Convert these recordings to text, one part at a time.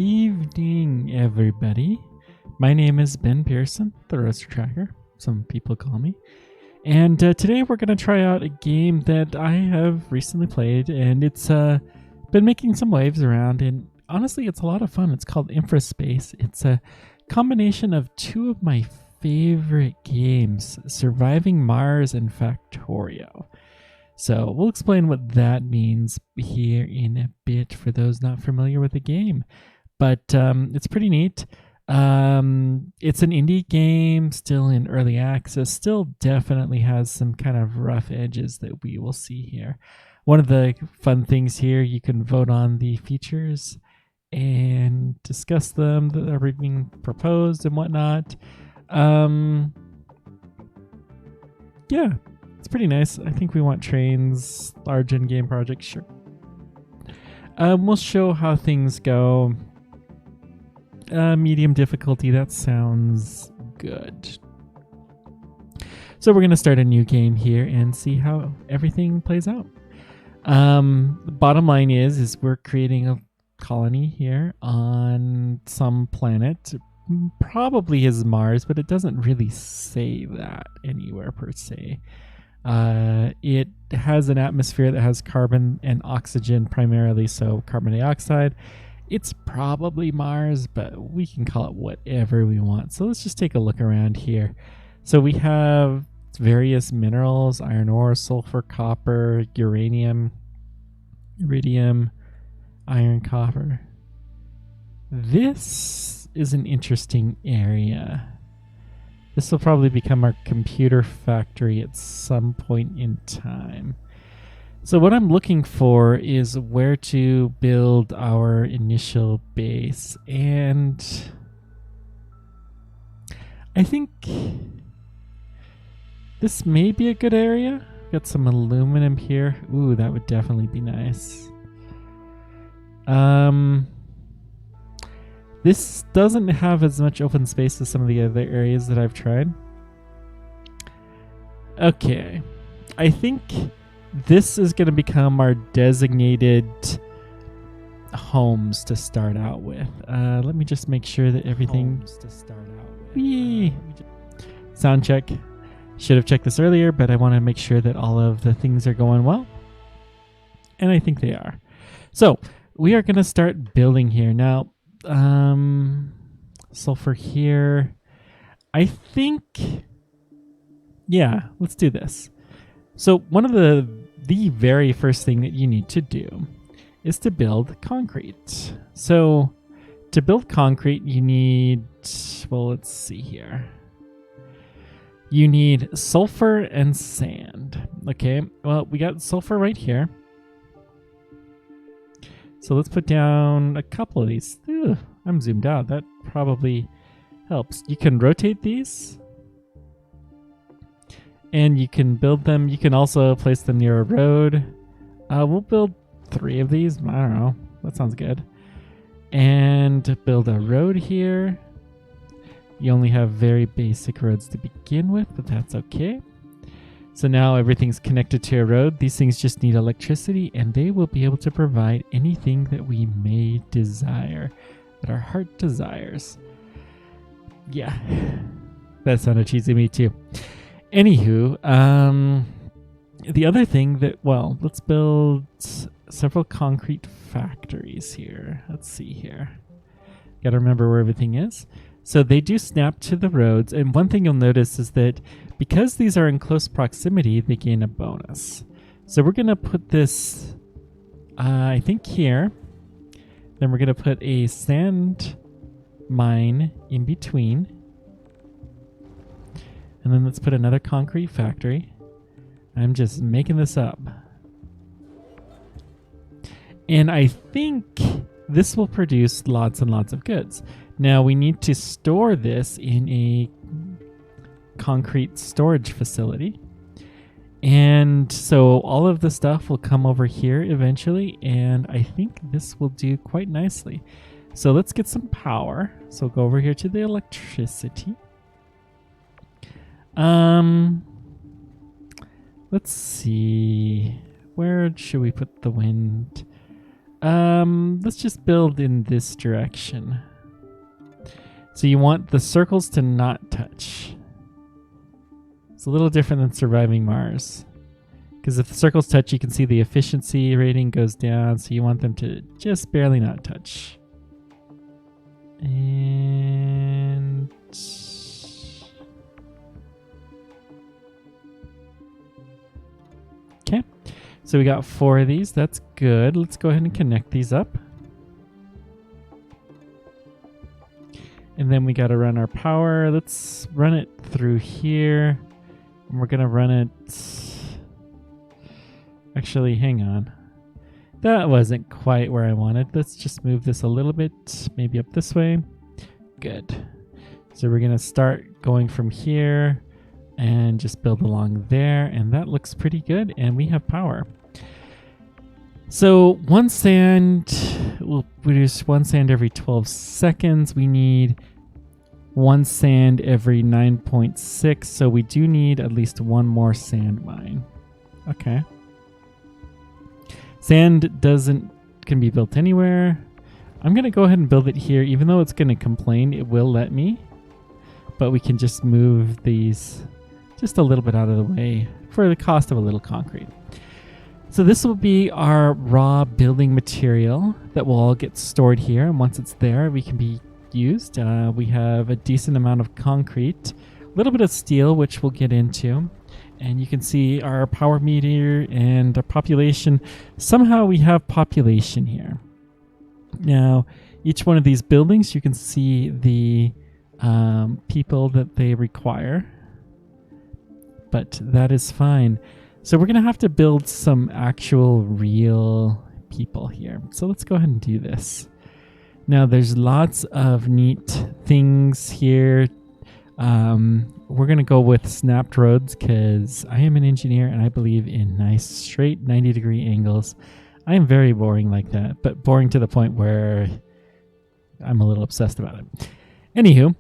Evening, everybody. My name is Ben Pearson, the Roaster Tracker, some people call me. And today we're going to try out a game that I have recently played, and it's been making some waves around, and honestly, it's a lot of fun. It's called Infraspace. It's a combination of two of my favorite games, Surviving Mars and Factorio. So we'll explain what that means here in a bit for those not familiar with the game. But it's pretty neat. It's an indie game, still in early access, still definitely has some kind of rough edges that we will see here. One of the fun things here, you can vote on the features and discuss them that are being proposed and whatnot. Yeah, it's pretty nice. I think we want trains, large in-game projects, sure. We'll show how things go. Medium difficulty, that sounds good. So we're going to start a new game here and see how everything plays out. The bottom line is we're creating a colony here on some planet. Probably is Mars, but it doesn't really say that anywhere per se. It has an atmosphere that has carbon and oxygen primarily, so carbon dioxide. It's probably Mars, but we can call it whatever we want. So let's just take a look around here. So we have various minerals: iron ore, sulfur, copper, uranium, iridium, iron, copper. This is an interesting area. This will probably become our computer factory at some point in time. So what I'm looking for is where to build our initial base, and I think this may be a good area. Got some aluminum here. Ooh, that would definitely be nice. This doesn't have as much open space as some of the other areas that I've tried. Okay, I think this is going to become our designated homes to start out with. Let me just make sure that everything... Sound check. Should have checked this earlier, but I want to make sure that all of the things are going well. And I think they are. So, we are going to start building here. Now, sulfur here. I think... Yeah, let's do this. So one of the very first thing that you need to do is to build concrete. So to build concrete, you need, well, let's see here. You need sulfur and sand. Okay, well, we got sulfur right here. So let's put down a couple of these. Ugh, I'm zoomed out. That probably helps. You can rotate these. And you can build them. You can also place them near a road. We'll build 3 of these. I don't know. That sounds good. And build a road here. You only have very basic roads to begin with, but that's okay. So now everything's connected to a road. These things just need electricity, and they will be able to provide anything that we may desire, that our heart desires. Yeah, that sounded cheesy to me too. Anywho, the other thing that, well, let's build several concrete factories here. Let's see here. Got to remember where everything is. So they do snap to the roads. And one thing you'll notice is that because these are in close proximity, they gain a bonus. So we're going to put this, I think here. Then we're going to put a sand mine in between. And then let's put another concrete factory. I'm just making this up. And I think this will produce lots and lots of goods. Now we need to store this in a concrete storage facility. And so all of the stuff will come over here eventually. And I think this will do quite nicely. So let's get some power. So go over here to the electricity. Let's see. Where should we put the wind? Let's just build in this direction. So you want the circles to not touch. It's a little different than Surviving Mars. Because if the circles touch, you can see the efficiency rating goes down. So you want them to just barely not touch. And... okay. So we got 4 of these. That's good. Let's go ahead and connect these up. And then we got to run our power. Let's run it through here. And we're going to run it... actually, hang on. That wasn't quite where I wanted. Let's just move this a little bit, maybe up this way. Good. So we're going to start going from here and just build along there. And that looks pretty good. And we have power. So 1 sand, we'll produce 1 sand every 12 seconds. We need 1 sand every 9.6. So we do need at least 1 more sand mine. Okay. Sand can be built anywhere. I'm going to go ahead and build it here. Even though it's going to complain, it will let me. But we can just move these just a little bit out of the way for the cost of a little concrete. So this will be our raw building material that will all get stored here. And once it's there, we can be used. We have a decent amount of concrete, a little bit of steel, which we'll get into. And you can see our power meter and our population. Somehow we have population here. Now, each one of these buildings, you can see the people that they require. But that is fine. So we're going to have to build some actual real people here. So let's go ahead and do this. Now, there's lots of neat things here. We're going to go with snapped roads because I am an engineer and I believe in nice straight 90-degree angles. I am very boring like that, but boring to the point where I'm a little obsessed about it. Anywho,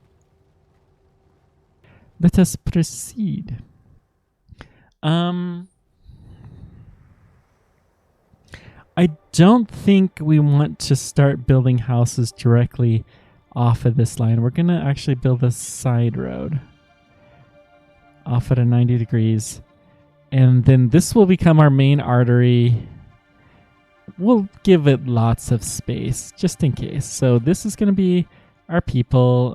let us proceed. I don't think we want to start building houses directly off of this line. We're going to actually build a side road off at a 90 degrees. And then this will become our main artery. We'll give it lots of space just in case. So this is going to be our people.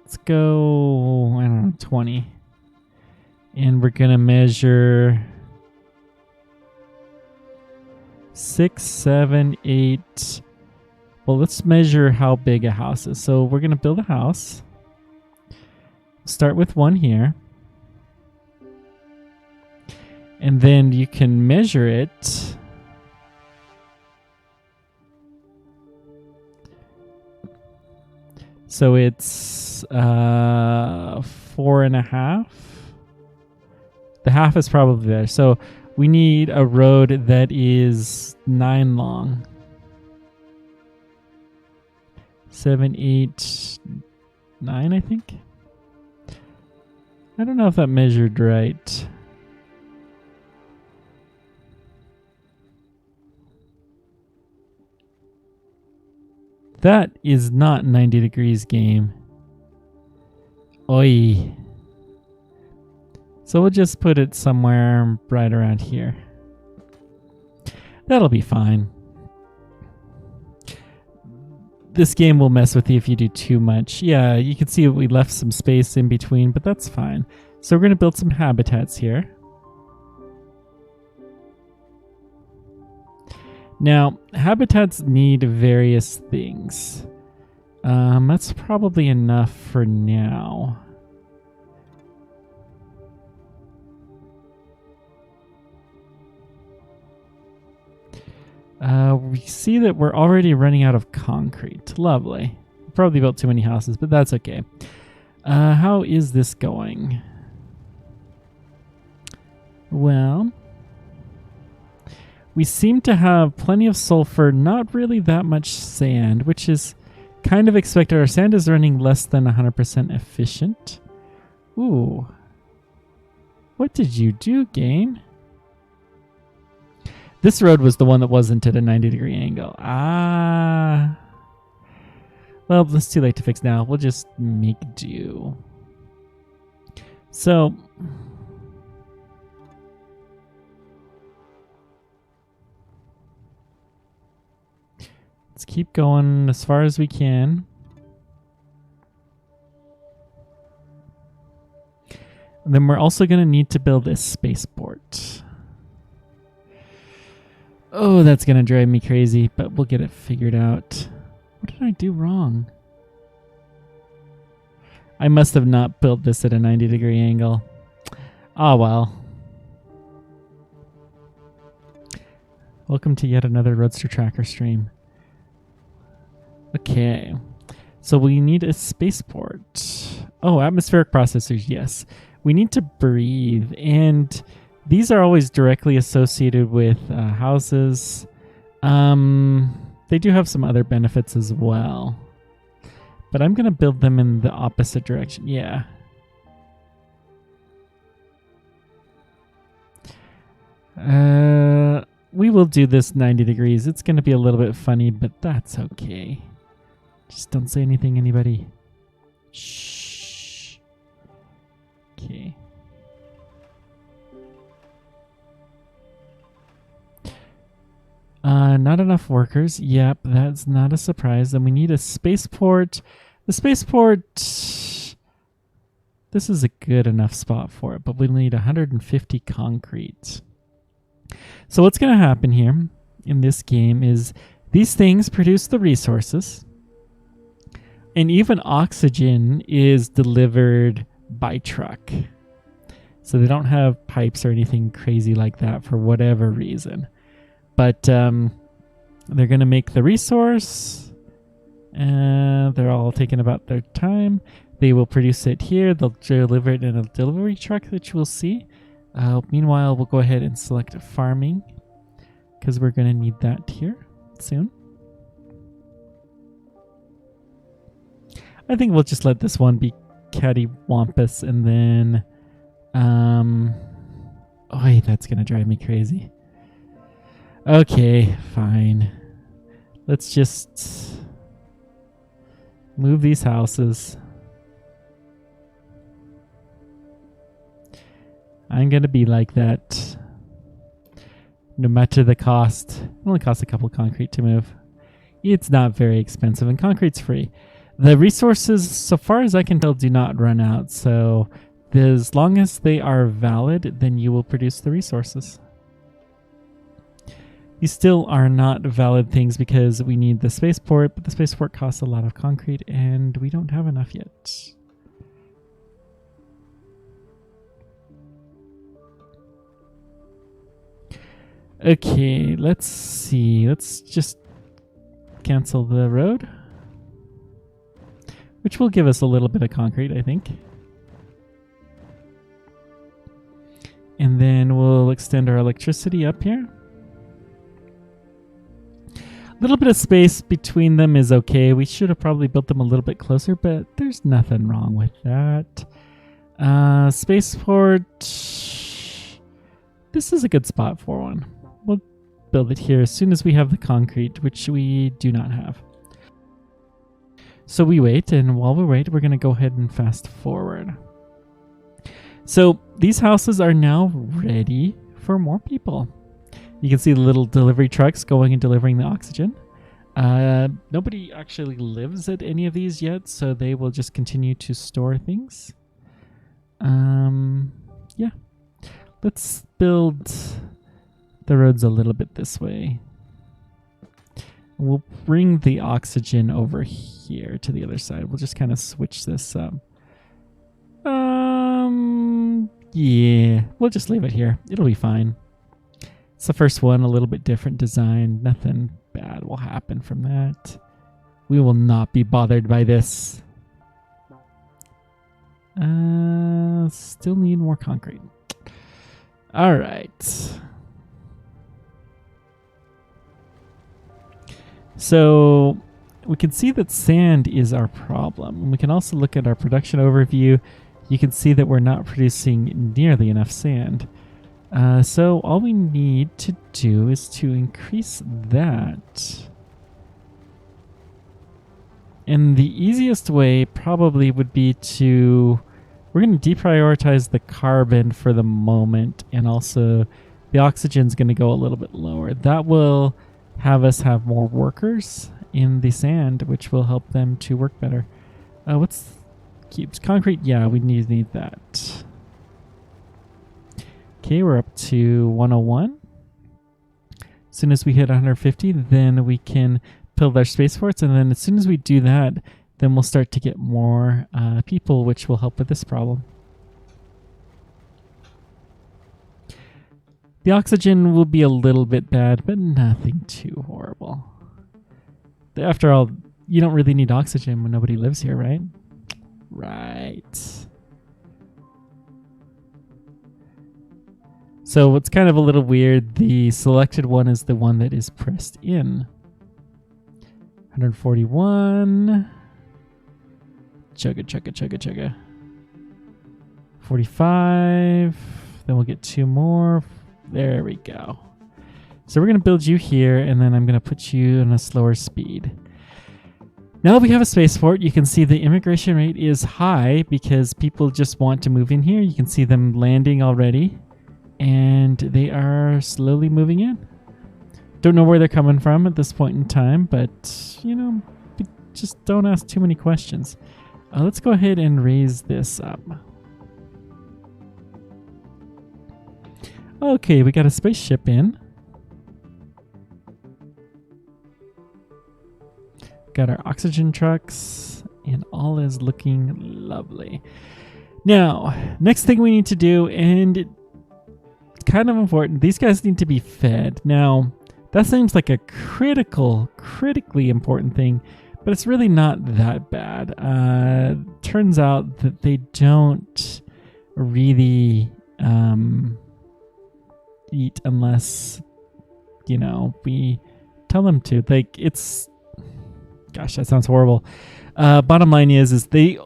Let's go, I don't know, 20. And we're going to measure 6, 7, 8. Well, let's measure how big a house is. So we're going to build a house. Start with 1 here. And then you can measure it. So it's 4.5. The half is probably there. So we need a road that is 9 long. 7, 8, 9, I think. I don't know if that measured right. That is not 90 degrees, game. Oi. So we'll just put it somewhere right around here. That'll be fine. This game will mess with you if you do too much. Yeah, you can see we left some space in between, but that's fine. So we're going to build some habitats here. Now, habitats need various things. That's probably enough for now. We see that we're already running out of concrete. Lovely. Probably built too many houses, but that's okay. How is this going? Well, we seem to have plenty of sulfur, not really that much sand, which is kind of expected. Our sand is running less than 100% efficient. Ooh. What did you do, game? This road was the one that wasn't at a 90-degree angle. Ah. Well, it's too late to fix now. We'll just make do. So, let's keep going as far as we can. And then we're also going to need to build a spaceport. Oh, that's going to drive me crazy, but we'll get it figured out. What did I do wrong? I must have not built this at a 90-degree angle. Oh, well. Welcome to yet another Roadster Tracker stream. Okay. So we need a spaceport. Oh, atmospheric processors, yes. We need to breathe, and these are always directly associated with houses. They do have some other benefits as well. But I'm going to build them in the opposite direction. Yeah. We will do this 90 degrees. It's going to be a little bit funny, but that's okay. Just don't say anything, anybody. Shh. Okay. Not enough workers. Yep, that's not a surprise. And we need a spaceport. The spaceport, this is a good enough spot for it, but we need 150 concrete. So what's going to happen here in this game is these things produce the resources, and even oxygen is delivered by truck. So they don't have pipes or anything crazy like that for whatever reason. But they're going to make the resource, and they're all taking about their time. They will produce it here. They'll deliver it in a delivery truck that you will see. Meanwhile, we'll go ahead and select farming because we're going to need that here soon. I think we'll just let this one be cattywampus, and then oh, that's going to drive me crazy. Okay, fine. Let's just move these houses. I'm going to be like that no matter the cost. It only costs a couple of concrete to move. It's not very expensive, and concrete's free. The resources, so far as I can tell, do not run out. So as long as they are valid, then you will produce the resources. These still are not valid things because we need the spaceport, but the spaceport costs a lot of concrete, and we don't have enough yet. Okay, let's see. Let's just cancel the road, which will give us a little bit of concrete, I think. And then we'll extend our electricity up here. A little bit of space between them is okay. We should have probably built them a little bit closer, but there's nothing wrong with that. Spaceport. This is a good spot for one. We'll build it here as soon as we have the concrete, which we do not have. So we wait, and while we wait, we're going to go ahead and fast forward. So these houses are now ready for more people. You can see the little delivery trucks going and delivering the oxygen. Nobody actually lives at any of these yet, so they will just continue to store things. Yeah. Let's build the roads a little bit this way. We'll bring the oxygen over here to the other side. We'll just kind of switch this up. Yeah, we'll just leave it here. It'll be fine. It's the first one, a little bit different design. Nothing bad will happen from that. We will not be bothered by this. Still need more concrete. All right. So we can see that sand is our problem. We can also look at our production overview. You can see that we're not producing nearly enough sand. So all we need to do is to increase that. And the easiest way probably would be to... We're going to deprioritize the carbon for the moment, and also the oxygen's going to go a little bit lower. That will have us have more workers in the sand, which will help them to work better. What's cubes? Concrete? Yeah, we need that. Okay, we're up to 101. As soon as we hit 150, then we can build our spaceports, and then as soon as we do that, then we'll start to get more people, which will help with this problem. The oxygen will be a little bit bad, but nothing too horrible. After all, you don't really need oxygen when nobody lives here, right? Right. So what's kind of a little weird, the selected one is the one that is pressed in. 141. Chugga, chugga, chugga, chugga. 45. Then we'll get 2 more. There we go. So we're going to build you here, and then I'm going to put you on a slower speed. Now that we have a spaceport, you can see the immigration rate is high because people just want to move in here. You can see them landing already, and they are slowly moving in. Don't know where they're coming from at this point in time, but, you know, just don't ask too many questions. Let's go ahead and raise this up. Okay, we got a spaceship in. Got our oxygen trucks, and all is looking lovely. Now, next thing we need to do, and it's kind of important, these guys need to be fed. Now, that seems like a critically important thing, but it's really not that bad. Turns out that they don't really eat unless, you know, we tell them to. Like, it's... Gosh, that sounds horrible. Bottom line is the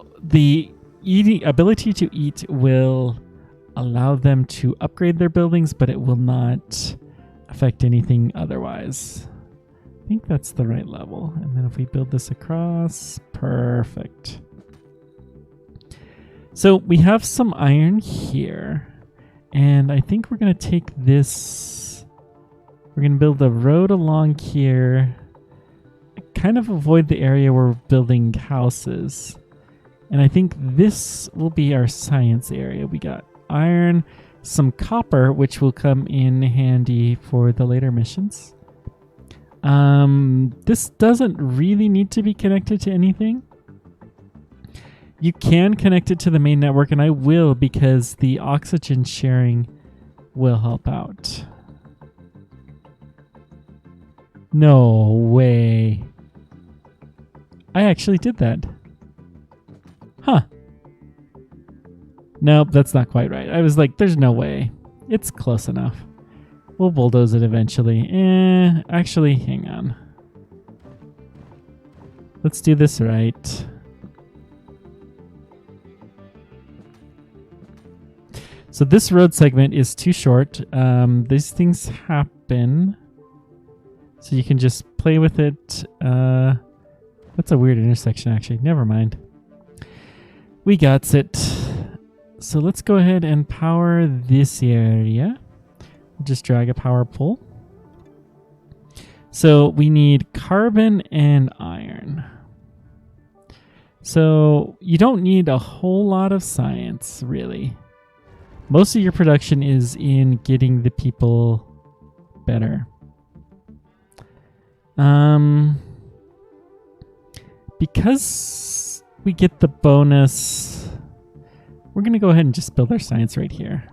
ability to eat will allow them to upgrade their buildings, but it will not affect anything otherwise. I think that's the right level. And then if we build this across, perfect. So we have some iron here, and I think we're going to take this, we're going to build a road along here, kind of avoid the area where we're building houses. And I think this will be our science area. We got iron, some copper, which will come in handy for the later missions. This doesn't really need to be connected to anything. You can connect it to the main network, and I will, because the oxygen sharing will help out. No way. I actually did that. Huh. Nope, that's not quite right. I was like, there's no way. It's close enough. We'll bulldoze it eventually. Actually, hang on. Let's do this right. So this road segment is too short. These things happen. So you can just play with it. That's a weird intersection, actually. Never mind. We got it. So let's go ahead and power this area. Just drag a power pole. So we need carbon and iron. So you don't need a whole lot of science, really. Most of your production is in getting the people better. Because we get the bonus, we're going to go ahead and just build our science right here.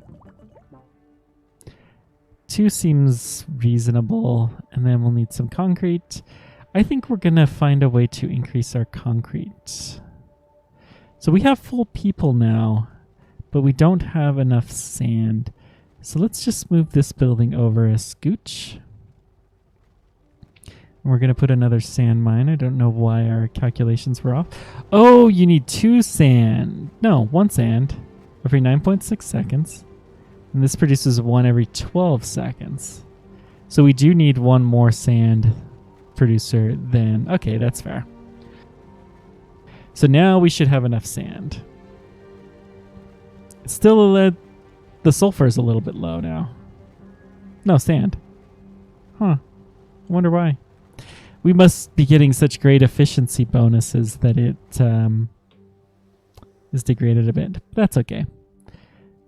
2 seems reasonable, and then we'll need some concrete. I think we're going to find a way to increase our concrete. So we have full people now, but we don't have enough sand. So let's just move this building over a scooch. We're going to put another sand mine. I don't know why our calculations were off. Oh, you need 2 sand. No, 1 sand every 9.6 seconds. And this produces one every 12 seconds. So we do need one more sand producer then. Okay, that's fair. So now we should have enough sand. It's still the sulfur is a little bit low now. No, sand. Huh. I wonder why. We must be getting such great efficiency bonuses that it is degraded a bit. But that's okay.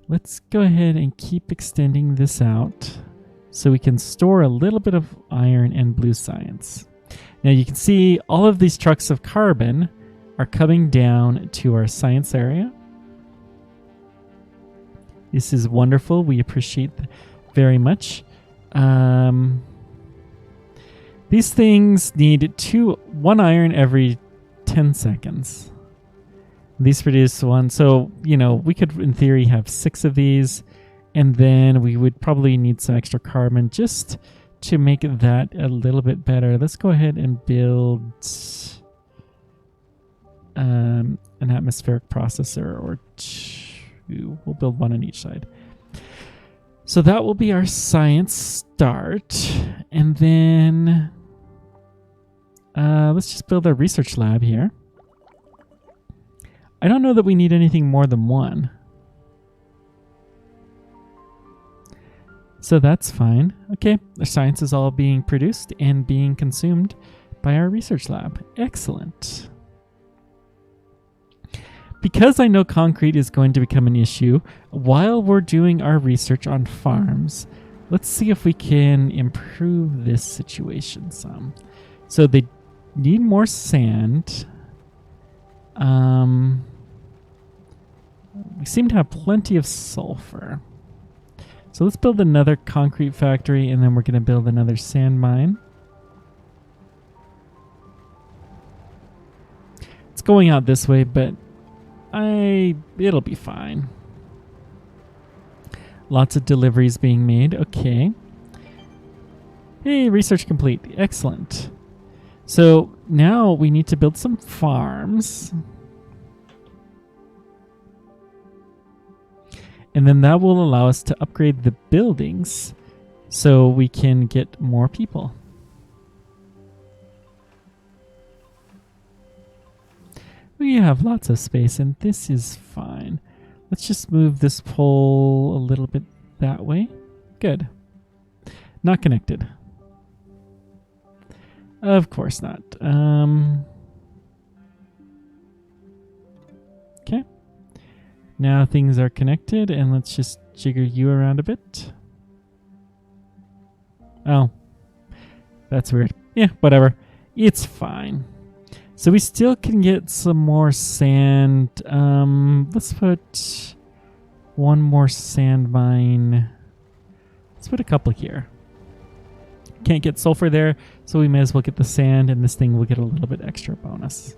Let's go ahead and keep extending this out so we can store a little bit of iron and blue science. Now you can see all of these trucks of carbon are coming down to our science area. This is wonderful. We appreciate very much. These things need one iron every 10 seconds. These produce one. So, we could, in theory, have 6 of these. And then we would probably need some extra carbon just to make that a little bit better. Let's go ahead and build an atmospheric processor or 2. We'll build one on each side. So that will be our science start. And then let's just build a research lab here. I don't know that we need anything more than one. So that's fine. Okay, our science is all being produced and being consumed by our research lab. Excellent. Because I know concrete is going to become an issue, while we're doing our research on farms, let's see if we can improve this situation some. So they need more sand. We seem to have plenty of sulfur. So let's build another concrete factory, and then we're going to build another sand mine. It's going out this way, but it'll be fine. Lots of deliveries being made. Okay. Hey, research complete. Excellent. So now we need to build some farms. And then that will allow us to upgrade the buildings so we can get more people. We have lots of space, and this is fine. Let's just move this pole a little bit that way. Good. Not connected. Of course not. Okay. Now things are connected, and let's just jigger you around a bit. Oh. That's weird. Yeah, whatever. It's fine. So we still can get some more sand. Let's put one more sand mine. Let's put a couple here. Can't get sulfur there, so we may as well get the sand, and this thing will get a little bit extra bonus.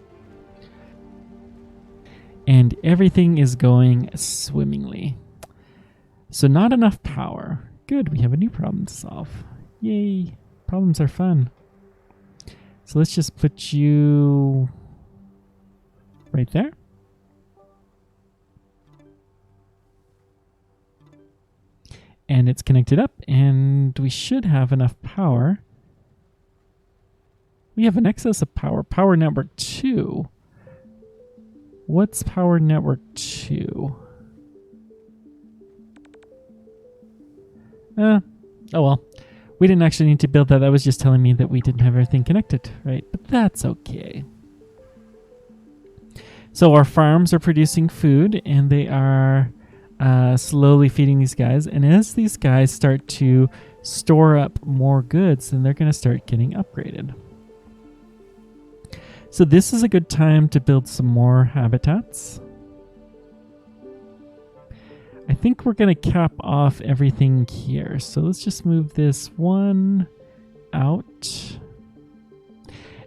And everything is going swimmingly. So not enough power. Good, we have a new problem to solve. Yay, problems are fun. So let's just put you right there. And it's connected up, and we should have enough power. We have an excess of power. Power network 2. What's power network 2? Oh well. We didn't actually need to build that. That was just telling me that we didn't have everything connected, right? But that's okay. So our farms are producing food, and they are slowly feeding these guys. And as these guys start to store up more goods, then they're going to start getting upgraded. So this is a good time to build some more habitats. I think we're going to cap off everything here. So let's just move this one out.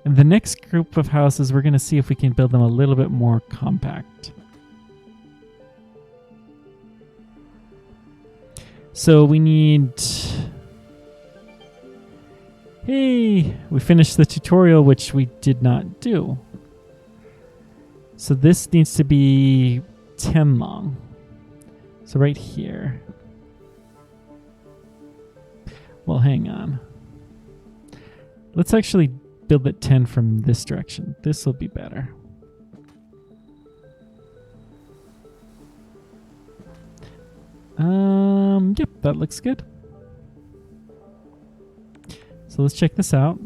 And the next group of houses, we're going to see if we can build them a little bit more compact. So we need... Hey, we finished the tutorial, which we did not do. So this needs to be 10 long. So right here. Well, hang on. Let's actually build it 10 from this direction. This will be better. Yep, that looks good. So let's check this out.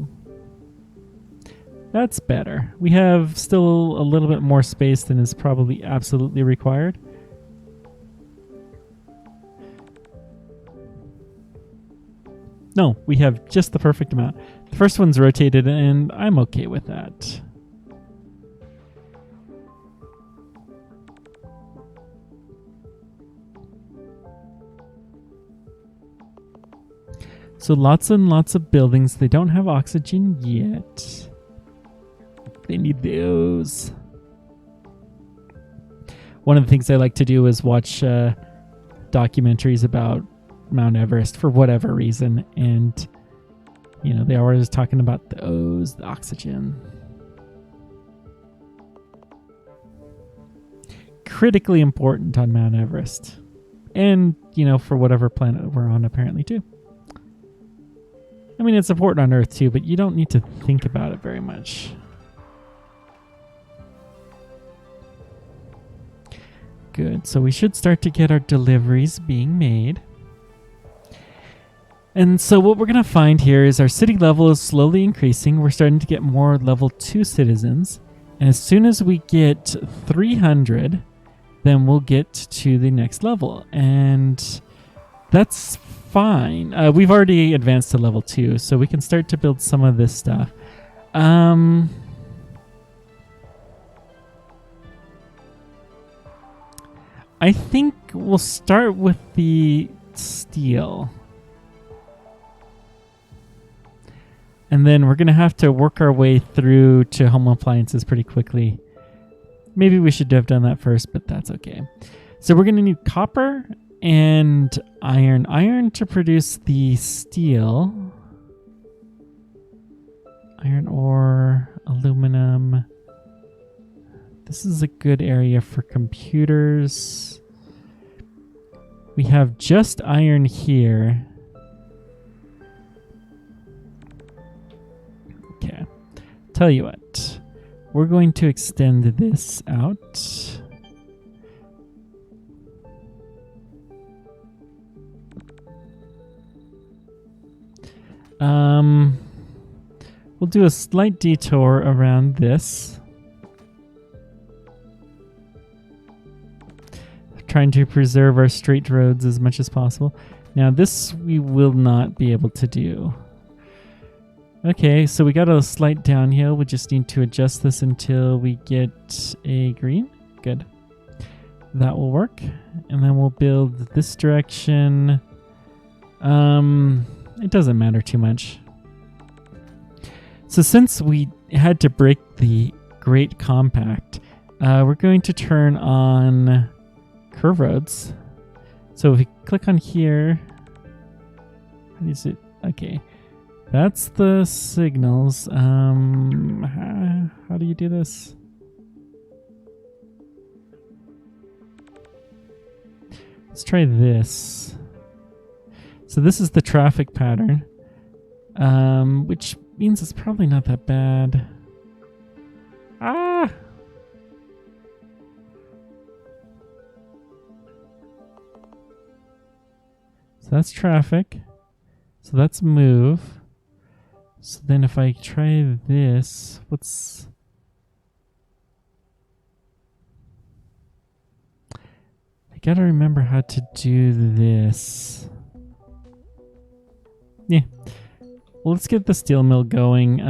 That's better. We have still a little bit more space than is probably absolutely required. No, we have just the perfect amount. The first one's rotated, and I'm okay with that. So lots and lots of buildings. They don't have oxygen yet. They need those. One of the things I like to do is watch documentaries about Mount Everest for whatever reason. And, you know, they are always talking about those, the oxygen. Critically important on Mount Everest. And, you know, for whatever planet we're on apparently too. I mean, it's important on Earth too, but you don't need to think about it very much. Good. So we should start to get our deliveries being made. And so what we're going to find here is our city level is slowly increasing. We're starting to get more level 2 citizens. And as soon as we get 300, then we'll get to the next level. And that's fine. We've already advanced to level 2, so we can start to build some of this stuff. I think we'll start with the steel. And then we're going to have to work our way through to home appliances pretty quickly. Maybe we should have done that first, but that's okay. So we're going to need copper and iron. Iron to produce the steel. Iron ore, aluminum. This is a good area for computers. We have just iron here. Okay. Tell you what. We're going to extend this out. We'll do a slight detour around this. Trying to preserve our straight roads as much as possible. Now this we will not be able to do. Okay, so we got a slight downhill. We just need to adjust this until we get a green. Good. That will work. And then we'll build this direction. It doesn't matter too much. So since we had to break the Great Compact, we're going to turn on curve roads. So if we click on here, how is it? Okay, that's the signals. How do you do this? Let's try this. So this is the traffic pattern, which means it's probably not that bad. Ah! So that's traffic. So that's move. So then if I try this, what's... I gotta remember how to do this. Yeah. Well, let's get the steel mill going.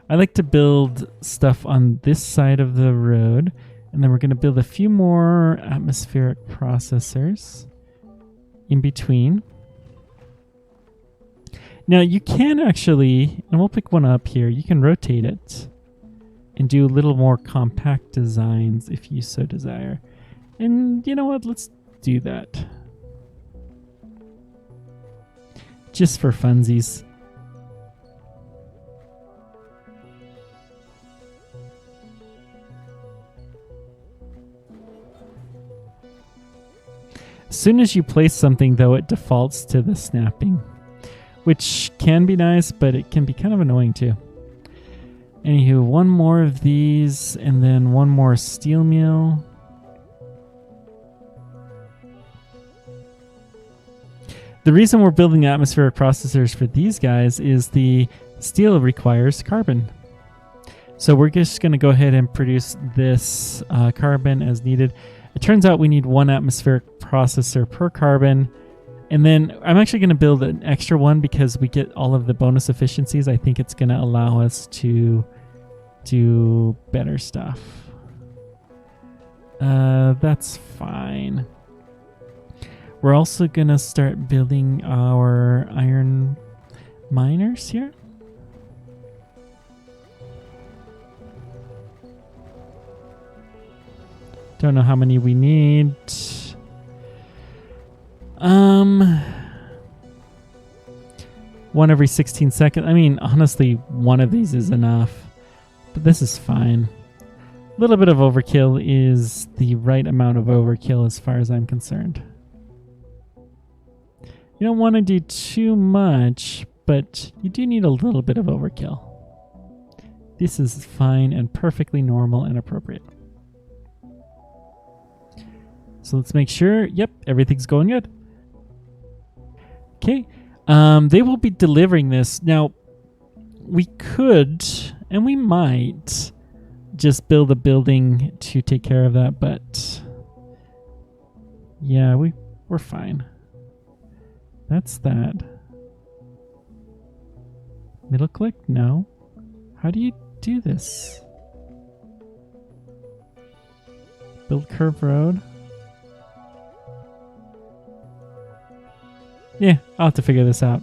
I like to build stuff on this side of the road. And then we're going to build a few more atmospheric processors in between. Now, you can actually, and we'll pick one up here, you can rotate it and do a little more compact designs if you so desire. And you know what? Let's do that. Just for funsies. As soon as you place something, though, it defaults to the snapping, which can be nice, but it can be kind of annoying too. Anywho, one more of these, and then one more steel mill. The reason we're building atmospheric processors for these guys is the steel requires carbon. So we're just going to go ahead and produce this carbon as needed. It turns out we need one atmospheric processor per carbon. And then I'm actually going to build an extra one because we get all of the bonus efficiencies. I think it's going to allow us to do better stuff. That's fine. We're also going to start building our iron miners here. Don't know how many we need. One every 16 seconds. I mean, honestly, one of these is enough. But this is fine. A little bit of overkill is the right amount of overkill as far as I'm concerned. You don't want to do too much, but you do need a little bit of overkill. This is fine and perfectly normal and appropriate. So let's make sure, yep, everything's going good. Okay, they will be delivering this. Now, we could, and we might, just build a building to take care of that, but yeah, we're fine. That's that. Middle click? No. How do you do this? Build curved road. Yeah, I'll have to figure this out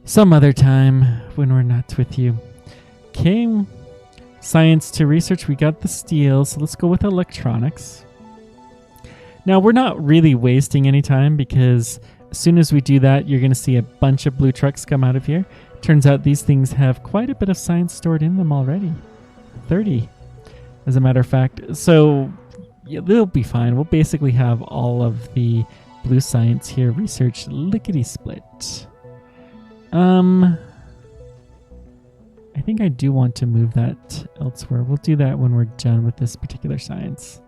some other time when we're not with you. Okay. Science to research. We got the steel, so let's go with electronics. Now, we're not really wasting any time because as soon as we do that, you're going to see a bunch of blue trucks come out of here. Turns out these things have quite a bit of science stored in them already. 30, as a matter of fact. So yeah, they'll be fine. We'll basically have all of the blue science here researched lickety-split. I think I do want to move that elsewhere. We'll do that when we're done with this particular science.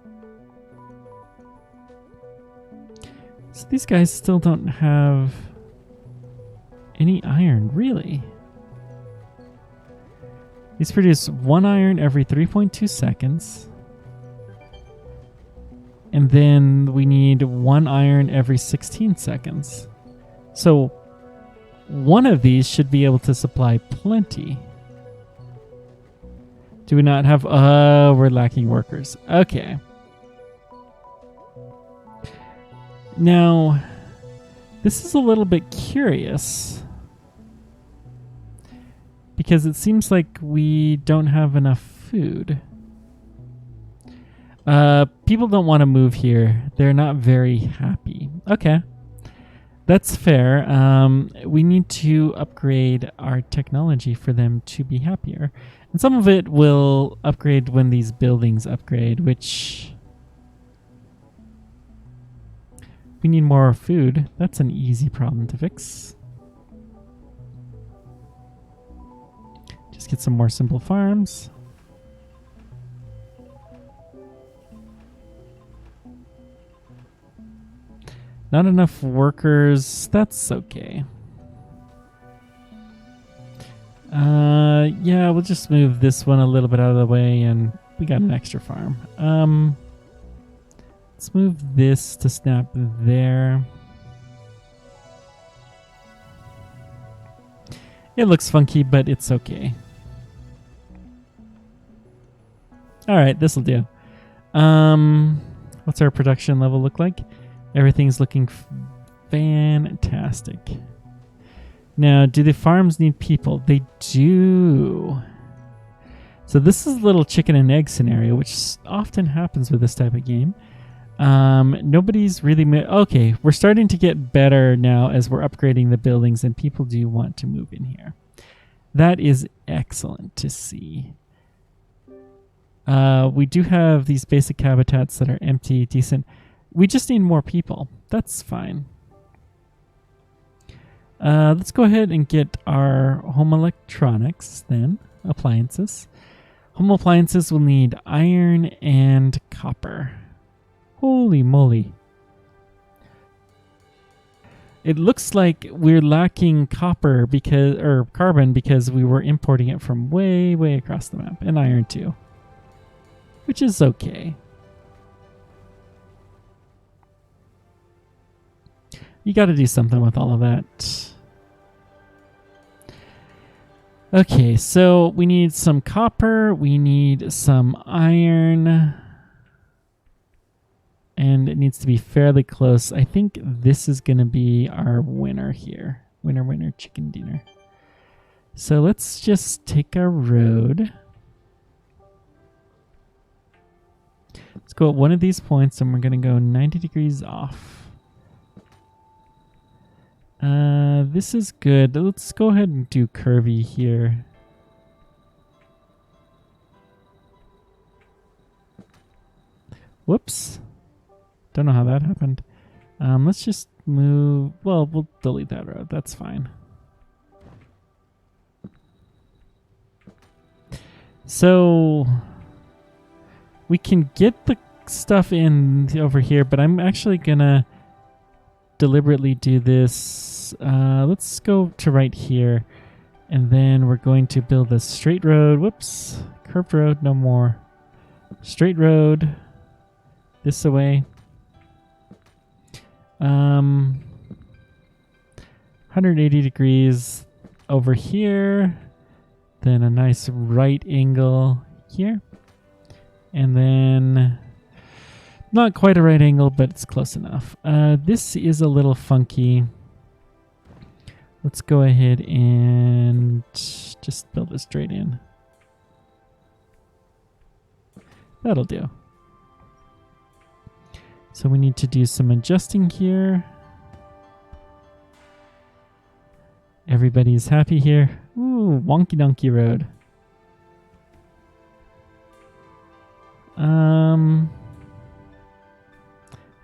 So these guys still don't have any iron, really. These produce 1 iron every 3.2 seconds. And then we need 1 iron every 16 seconds. So one of these should be able to supply plenty. Do we not have... we're lacking workers. Okay. Now, this is a little bit curious. Because it seems like we don't have enough food. People don't want to move here. They're not very happy. Okay. That's fair. We need to upgrade our technology for them to be happier. And some of it will upgrade when these buildings upgrade, which... we need more food. That's an easy problem to fix. Just get some more simple farms. Not enough workers. That's okay. Yeah, we'll just move this one a little bit out of the way and we got an extra farm. Let's move this to snap there. It looks funky, but it's okay. Alright, this'll do. What's our production level look like? Everything's looking fantastic. Now, do the farms need people? They do. So this is a little chicken and egg scenario, which often happens with this type of game. Nobody's really... okay, we're starting to get better now as we're upgrading the buildings and people do want to move in here. That is excellent to see. We do have these basic habitats that are empty, decent. We just need more people. That's fine. Let's go ahead and get our home electronics then. Appliances. Home appliances will need iron and copper. Holy moly. It looks like we're lacking copper or carbon because we were importing it from way, way across the map. And iron too. Which is okay. You got to do something with all of that. Okay, so we need some copper. We need some iron. And it needs to be fairly close. I think this is going to be our winner here. Winner, winner, chicken dinner. So let's just take our road. Let's go at one of these points and we're going to go 90 degrees off. This is good. Let's go ahead and do curvy here. Whoops. Don't know how that happened. Let's just move. Well, we'll delete that road. That's fine. So we can get the stuff in over here, but I'm actually gonna deliberately do this. Let's go to right here, and then we're going to build a straight road. Whoops, curved road, no more. Straight road this away. 180 degrees over here, then a nice right angle here, and then not quite a right angle, but it's close enough. This is a little funky. Let's go ahead and just build it straight in. That'll do. So we need to do some adjusting here. Everybody's happy here. Ooh, wonky donkey road.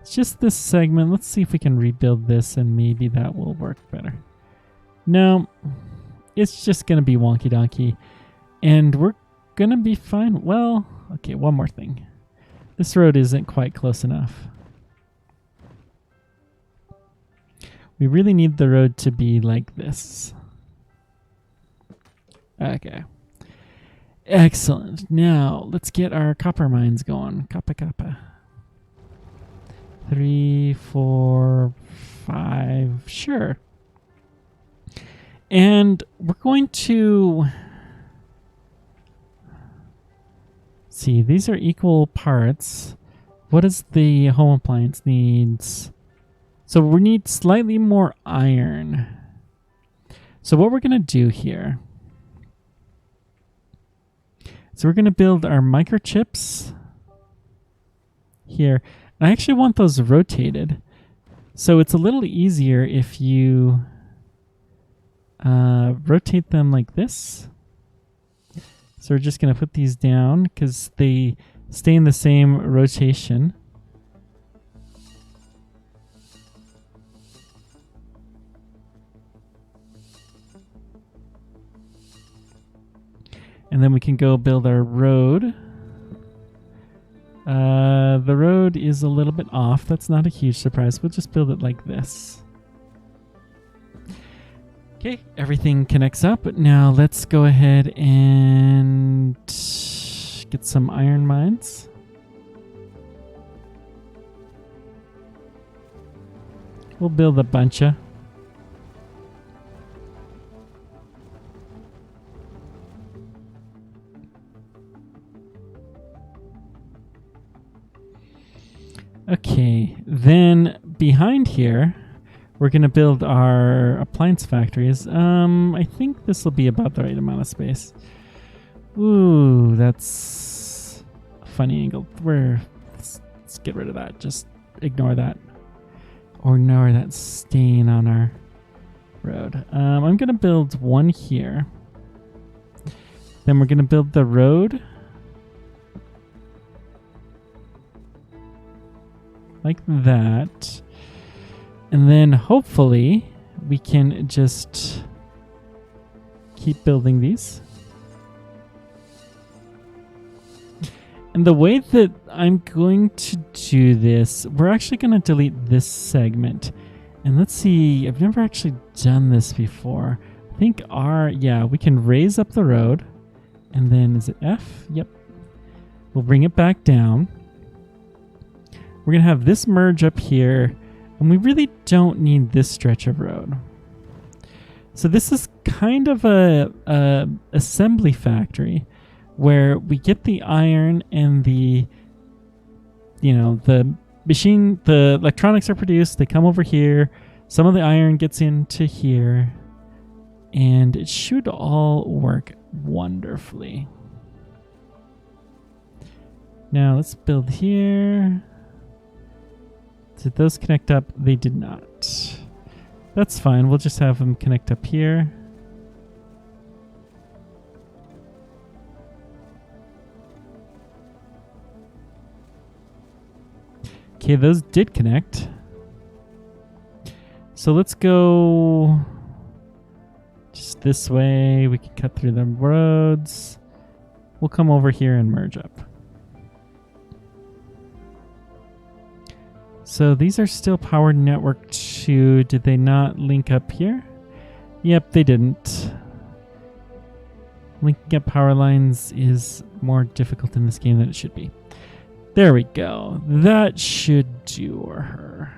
It's just this segment. Let's see if we can rebuild this and maybe that will work better. No, it's just going to be wonky donkey. And we're going to be fine. Well, okay, one more thing. This road isn't quite close enough. We really need the road to be like this. Okay. Excellent. Now, let's get our copper mines going. Copper, copper. 3, 4, 5. Sure. And we're going to see, these are equal parts. What does the home appliance needs? So we need slightly more iron. So what we're going to do here, so we're going to build our microchips here. And I actually want those rotated. So it's a little easier if you rotate them like this. So we're just going to put these down because they stay in the same rotation. And then we can go build our road. The road is a little bit off. That's not a huge surprise. We'll just build it like this. Okay, everything connects up. Now let's go ahead and get some iron mines. We'll build a bunch of. Okay, then behind here, we're going to build our appliance factories. I think this will be about the right amount of space. Ooh, that's a funny angle. Let's get rid of that. Just ignore that. Or ignore that stain on our road. I'm going to build one here. Then we're going to build the road. like that. And then hopefully we can just keep building these. And the way that I'm going to do this, we're actually going to delete this segment. And let's see, I've never actually done this before. I think we can raise up the road. And then is it F? Yep. We'll bring it back down. We're going to have this merge up here. And we really don't need this stretch of road. So this is kind of a assembly factory where we get the iron and the machine, the electronics are produced, they come over here, some of the iron gets into here, and it should all work wonderfully. Now let's build here. Did those connect up? They did not. That's fine, we'll just have them connect up here. Okay, those did connect. So let's go just this way. We can cut through the roads. We'll come over here and merge up. So these are still powered network 2. Did they not link up here? Yep, they didn't. Linking up power lines is more difficult in this game than it should be. There we go. That should do her.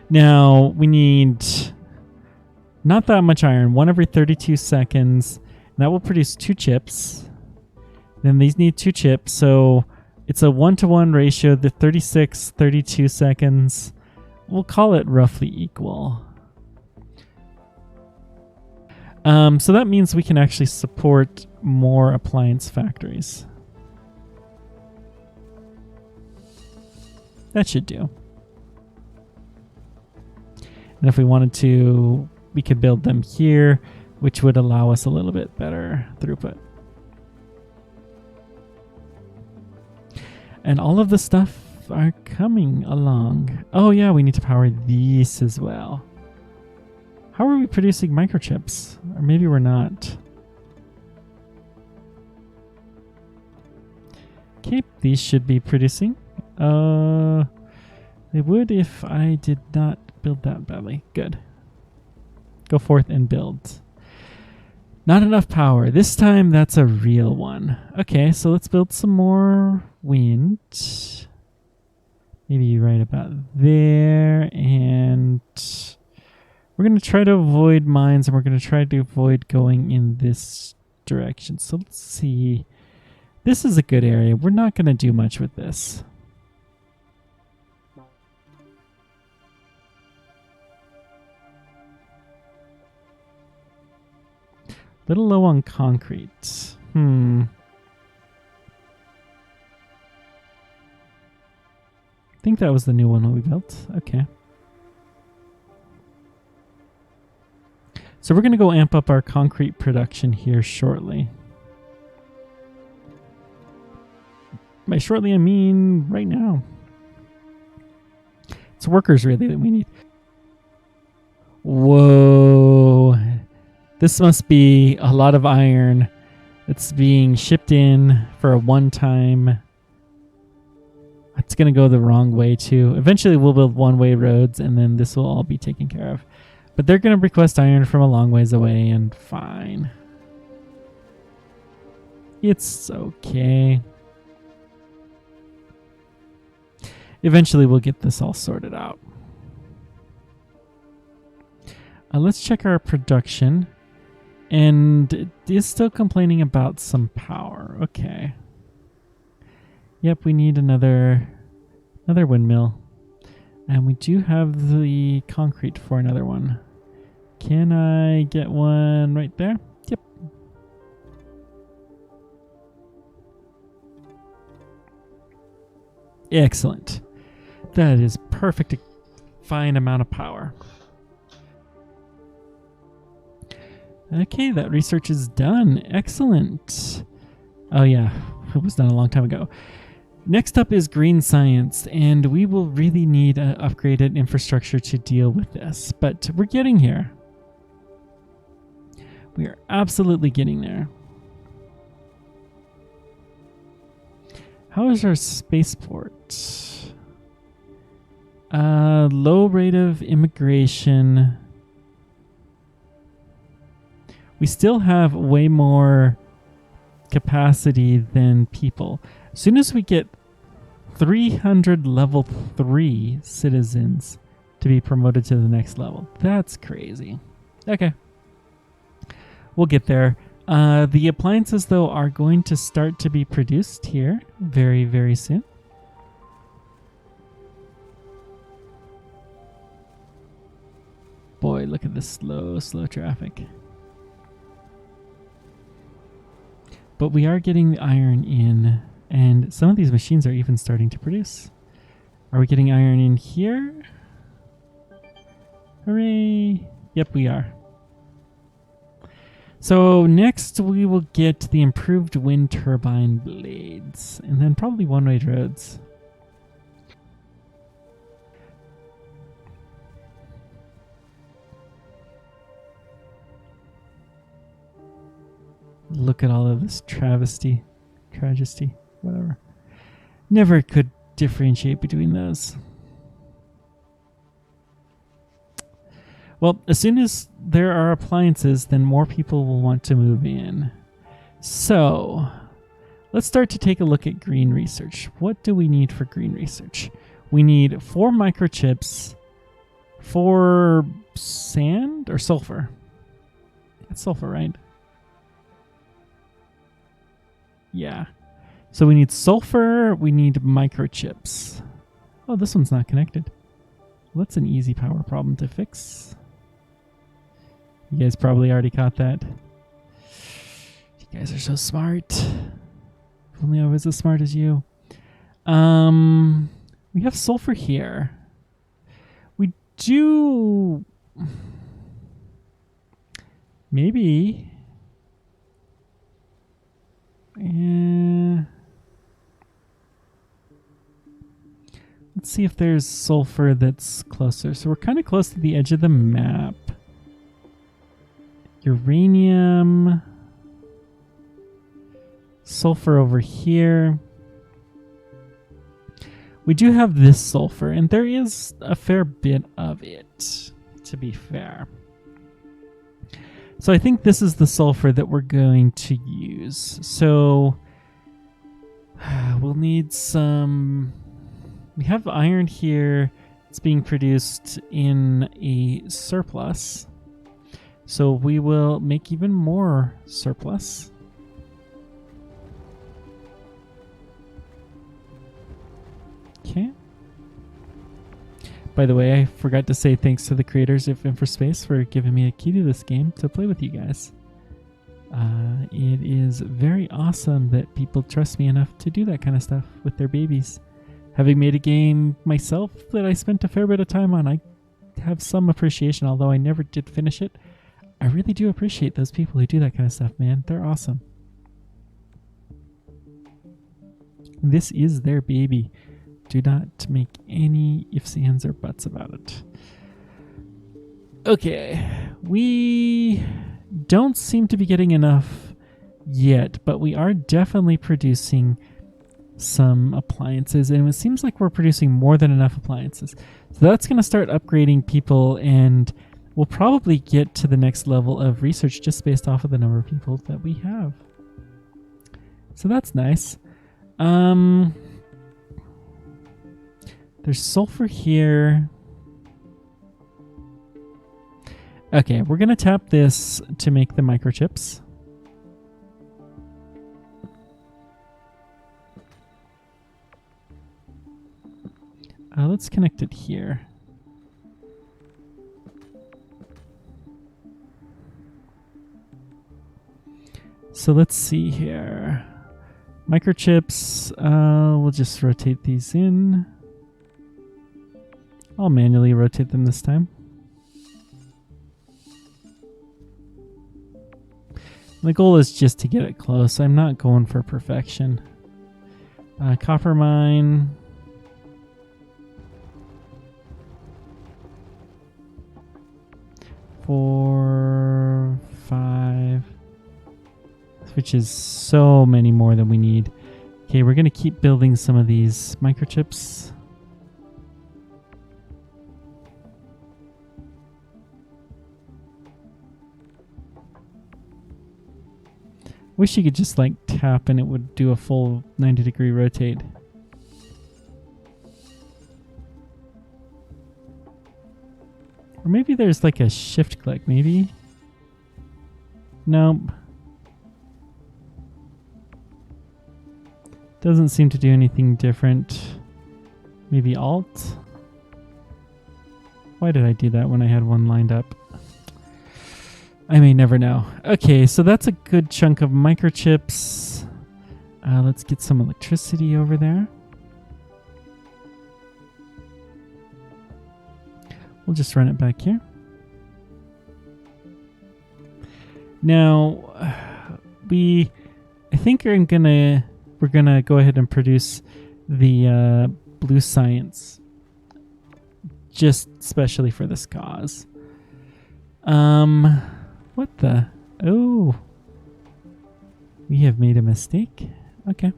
Now, we need not that much iron. 1 every 32 seconds. That will produce 2 chips. Then these need 2 chips. So it's a 1-to-1 ratio. The 36, 32 seconds. We'll call it roughly equal. So that means we can actually support more appliance factories. That should do. And if we wanted to, we could build them here, which would allow us a little bit better throughput. And all of the stuff are coming along. Oh yeah, we need to power these as well. How are we producing microchips? Or maybe we're not. Okay, these should be producing. They would if I did not build that badly. Good. Go forth and build. Not enough power. This time that's a real one. Okay, so let's build some more wind. Maybe right about there. And we're going to try to avoid mines, and we're going to try to avoid going in this direction. So let's see. This is a good area. We're not going to do much with this. Little low on concrete. I think that was the new one that we built. Okay. So we're going to go amp up our concrete production here shortly. By shortly, I mean right now. It's workers really that we need. Whoa. This must be a lot of iron that's being shipped in for a one-time. It's going to go the wrong way too. Eventually we'll build one-way roads and then this will all be taken care of. But they're going to request iron from a long ways away, and fine. It's okay. Eventually we'll get this all sorted out. Let's check our production. And it is still complaining about some power. Okay. Yep, we need another windmill. And we do have the concrete for another one. Can I get one right there? Yep. Excellent. That is perfect, fine amount of power. Okay, that research is done. Excellent. Oh yeah, it was done a long time ago. Next up is green science, and we will really need an upgraded infrastructure to deal with this, but we're getting here. We are absolutely getting there. How is our spaceport? Low rate of immigration. We still have way more capacity than people. As soon as we get 300 level 3 citizens to be promoted to the next level. That's crazy. Okay. We'll get there. The appliances, though, are going to start to be produced here very, very soon. Boy, look at this slow traffic. But we are getting the iron in, and some of these machines are even starting to produce. Are we getting iron in here? Hooray! Yep, we are. So next we will get the improved wind turbine blades, and then probably one-way roads. Look at all of this tragedy, whatever. Never could differentiate between those. Well, as soon as there are appliances, then more people will want to move in. So, let's start to take a look at green research. What do we need for green research? We need 4 microchips, 4 sand or sulfur. It's sulfur, right? Yeah. So we need sulfur, we need microchips. Oh, this one's not connected. Well, that's an easy power problem to fix. You guys probably already caught that. You guys are so smart. If only I was as smart as you. We have sulfur here. We do... Maybe... Let's see if there's sulfur that's closer. So we're kind of close to the edge of the map. Uranium. Sulfur over here. We do have this sulfur, and there is a fair bit of it, to be fair. So I think this is the sulfur that we're going to use. So we'll need some... We have iron here. It's being produced in a surplus. So we will make even more surplus. Okay. By the way, I forgot to say thanks to the creators of Infraspace for giving me a key to this game to play with you guys. It is very awesome that people trust me enough to do that kind of stuff with their babies. Having made a game myself that I spent a fair bit of time on, I have some appreciation, although I never did finish it. I really do appreciate those people who do that kind of stuff, man. They're awesome. This is their baby. Do not make any ifs, ands, or buts about it. Okay, we don't seem to be getting enough yet, but we are definitely producing some appliances, and it seems like we're producing more than enough appliances. So that's going to start upgrading people, and we'll probably get to the next level of research just based off of the number of people that we have. So that's nice. There's sulfur here. Okay, we're going to tap this to make the microchips. Let's connect it here. So let's see here. Microchips, we'll just rotate these in. I'll manually rotate them this time. The goal is just to get it close. I'm not going for perfection. Copper mine. Four, five, which is so many more than we need. Okay, we're going to keep building some of these microchips. Wish you could just like tap and it would do a full 90-degree rotate. Or maybe there's like a shift click, maybe? Nope. Doesn't seem to do anything different. Maybe Alt? Why did I do that when I had one lined up? I may never know. Okay, so that's a good chunk of microchips. Let's get some electricity over there. We'll just run it back here. Now, I think we're gonna go ahead and produce the blue science, just specially for this cause. What the? Oh, we have made a mistake. Okay,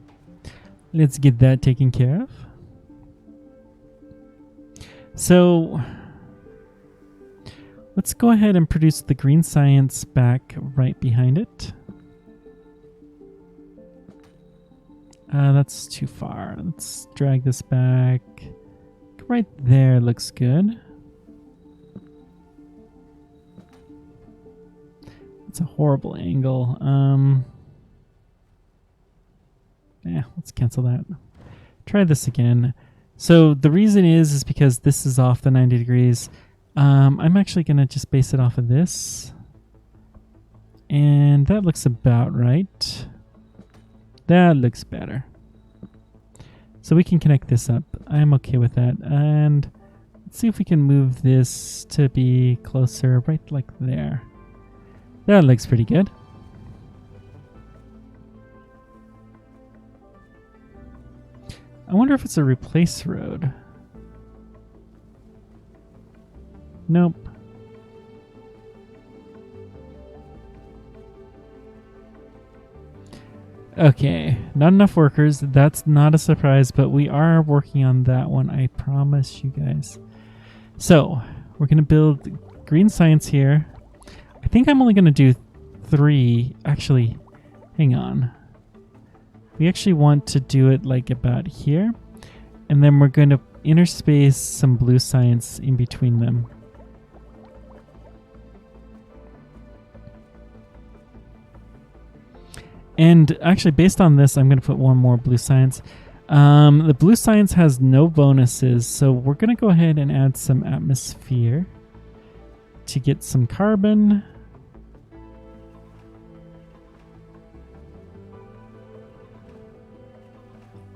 let's get that taken care of. So let's go ahead and produce the green science back right behind it. That's too far. Let's drag this back. Right there looks good. It's a horrible angle. Yeah, let's cancel that. Try this again. So the reason is because this is off the 90 degrees. I'm actually going to just base it off of this. And that looks about right. That looks better. So we can connect this up. I'm okay with that. And let's see if we can move this to be closer, right like there. That looks pretty good. I wonder if it's a replace road. Nope. Okay, not enough workers. That's not a surprise, but we are working on that one, I promise you guys. So, we're going to build green science here. I think I'm only going to do 3. Actually, hang on. We actually want to do it like about here. And then we're going to interspace some blue science in between them. And actually, based on this, I'm going to put one more blue science. The blue science has no bonuses, so we're going to go ahead and add some atmosphere to get some carbon.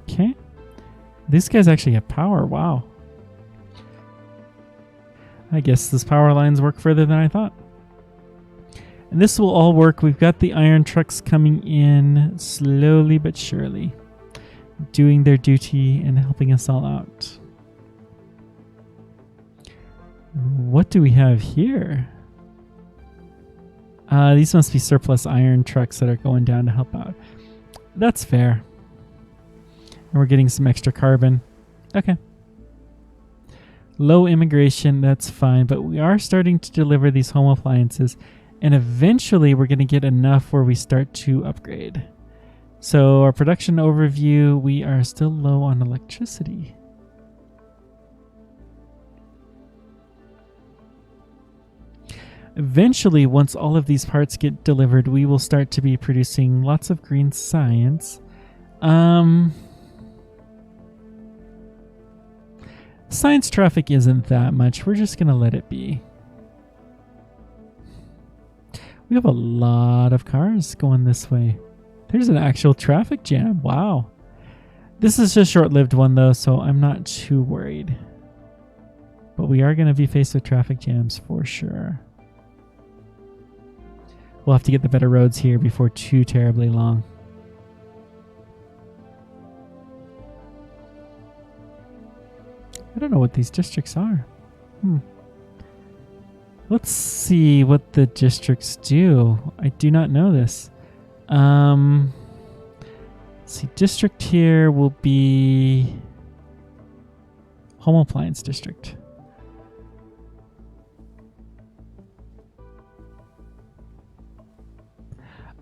Okay. These guys actually have power. Wow. I guess those power lines work further than I thought. And this will all work. We've got the iron trucks coming in slowly but surely, doing their duty and helping us all out. What do we have here? These must be surplus iron trucks that are going down to help out. That's fair. And we're getting some extra carbon. Okay. Low immigration, that's fine, but we are starting to deliver these home appliances. And eventually we're going to get enough where we start to upgrade. So our production overview, we are still low on electricity. Eventually, once all of these parts get delivered, we will start to be producing lots of green science. Science traffic isn't that much. We're just going to let it be. We have a lot of cars going this way. There's an actual traffic jam. Wow. This is a short-lived one, though, so I'm not too worried. But we are going to be faced with traffic jams for sure. We'll have to get the better roads here before too terribly long. I don't know what these districts are. Let's see what the districts do. I do not know this. Let's see, district here will be Home Appliance District.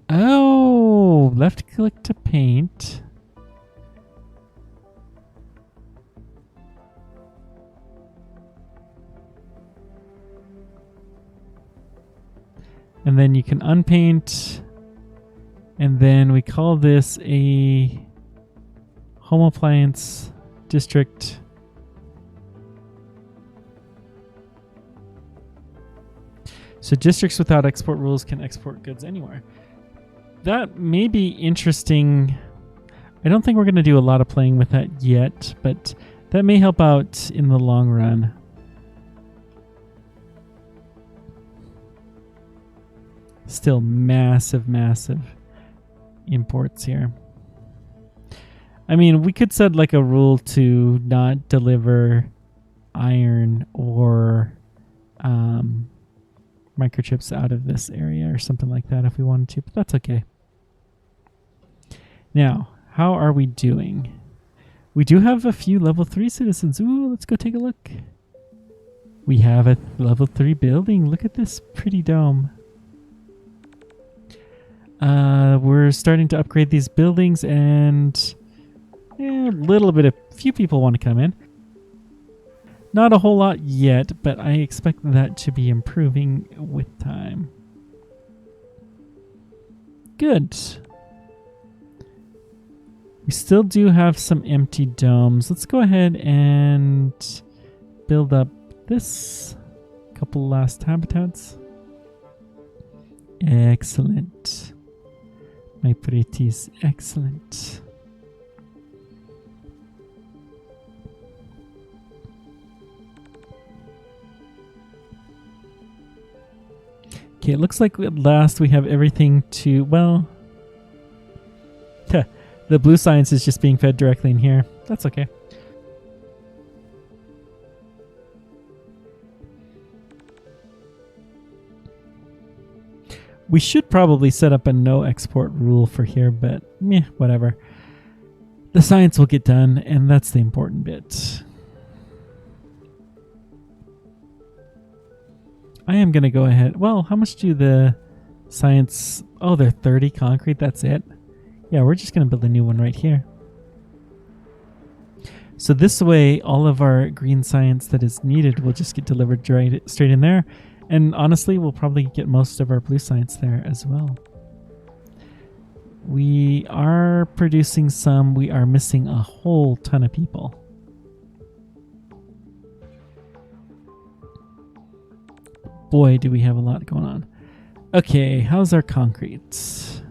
Oh, left click to paint. And then you can unpaint. And then we call this a Home Appliance District. So districts without export rules can export goods anywhere. That may be interesting. I don't think we're going to do a lot of playing with that yet, but that may help out in the long run. Still massive imports here. I mean, we could set like a rule to not deliver iron or microchips out of this area or something like that if we wanted to, but that's okay. Now, how are we doing? We do have a few level 3 citizens. Ooh, let's go take a look. We have a level 3 building. Look at this pretty dome. We're starting to upgrade these buildings, and a few people want to come in. Not a whole lot yet, but I expect that to be improving with time. Good. We still do have some empty domes. Let's go ahead and build up this couple last habitats. Excellent. My pretties, excellent. Okay, it looks like at last we have everything to, well, the blue science is just being fed directly in here. That's okay. We should probably set up a no export rule for here, but whatever. The science will get done, and that's the important bit. I am going to go ahead. Well, how much do the science... Oh, they're 30 concrete. That's it. Yeah, we're just going to build a new one right here. So this way, all of our green science that is needed will just get delivered straight in there. And honestly, we'll probably get most of our blue science there as well. We are producing some. We are missing a whole ton of people. Boy, do we have a lot going on. Okay, how's our concrete?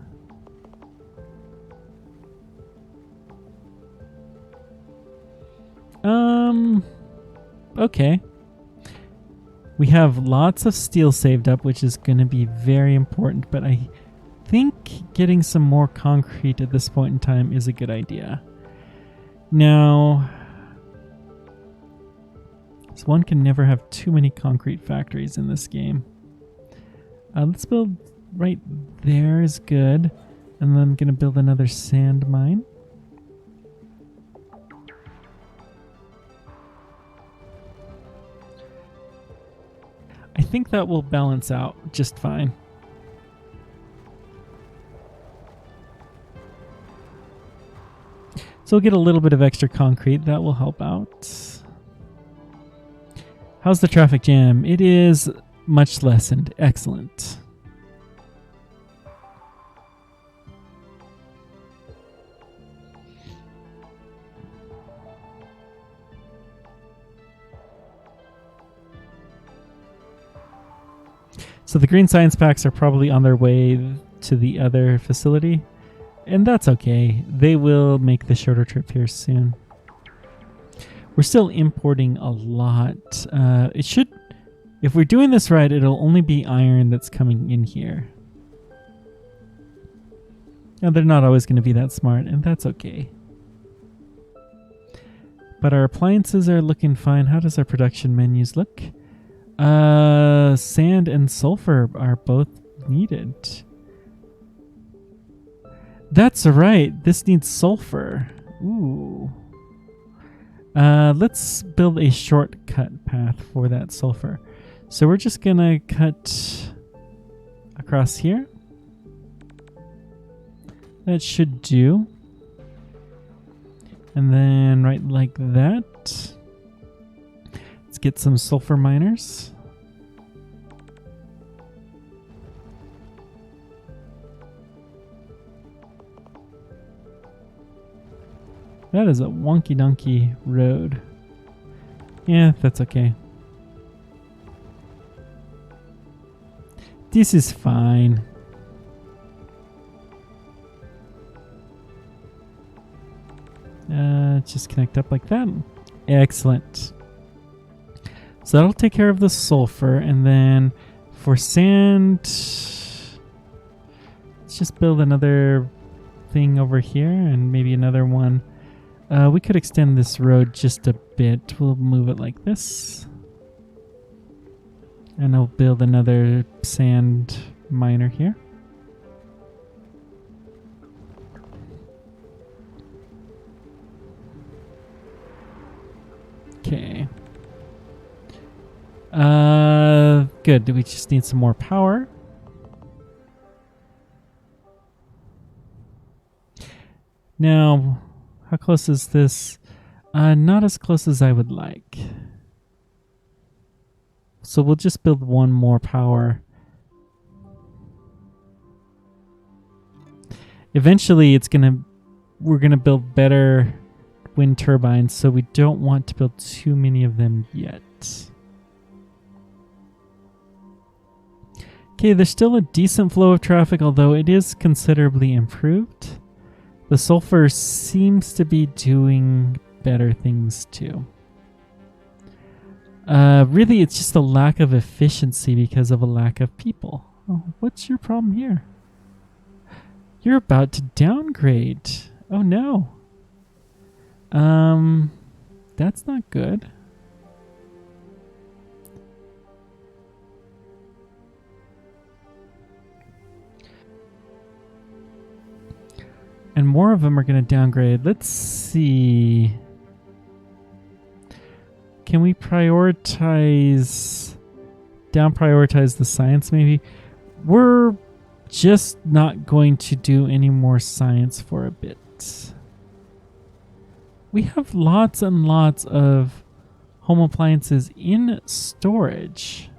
Okay. We have lots of steel saved up, which is going to be very important, but I think getting some more concrete at this point in time is a good idea. Now, so one can never have too many concrete factories in this game. Let's build right there is good. And then I'm going to build another sand mine. I think that will balance out just fine. So we'll get a little bit of extra concrete. That will help out. How's the traffic jam? It is much lessened. Excellent. So the green science packs are probably on their way to the other facility, and that's okay. They will make the shorter trip here soon. We're still importing a lot. It should, if we're doing this right, it'll only be iron that's coming in here. Now, they're not always going to be that smart, and that's okay. But our appliances are looking fine. How does our production menus look? Sand and sulfur are both needed. That's right. This needs sulfur. Ooh. Let's build a shortcut path for that sulfur. So we're just gonna cut across here. That should do. And then right like that. Let's get some sulfur miners. That is a wonky donkey road. Yeah, that's okay. This is fine. Just connect up like that. Excellent. So that'll take care of the sulfur. And then for sand, let's just build another thing over here and maybe another one. We could extend this road just a bit. We'll move it like this. And I'll build another sand miner here. Okay. Good. We just need some more power. Now, how close is this? Not as close as I would like. So we'll just build one more power. Eventually we're gonna build better wind turbines, so we don't want to build too many of them yet. Okay, there's still a decent flow of traffic, although it is considerably improved. The sulfur seems to be doing better things too. Really, it's just a lack of efficiency because of a lack of people. Oh, what's your problem here? You're about to downgrade. Oh no. That's not good. And more of them are going to downgrade. Let's see. Can we prioritize, down prioritize the science maybe? We're just not going to do any more science for a bit. We have lots and lots of home appliances in storage.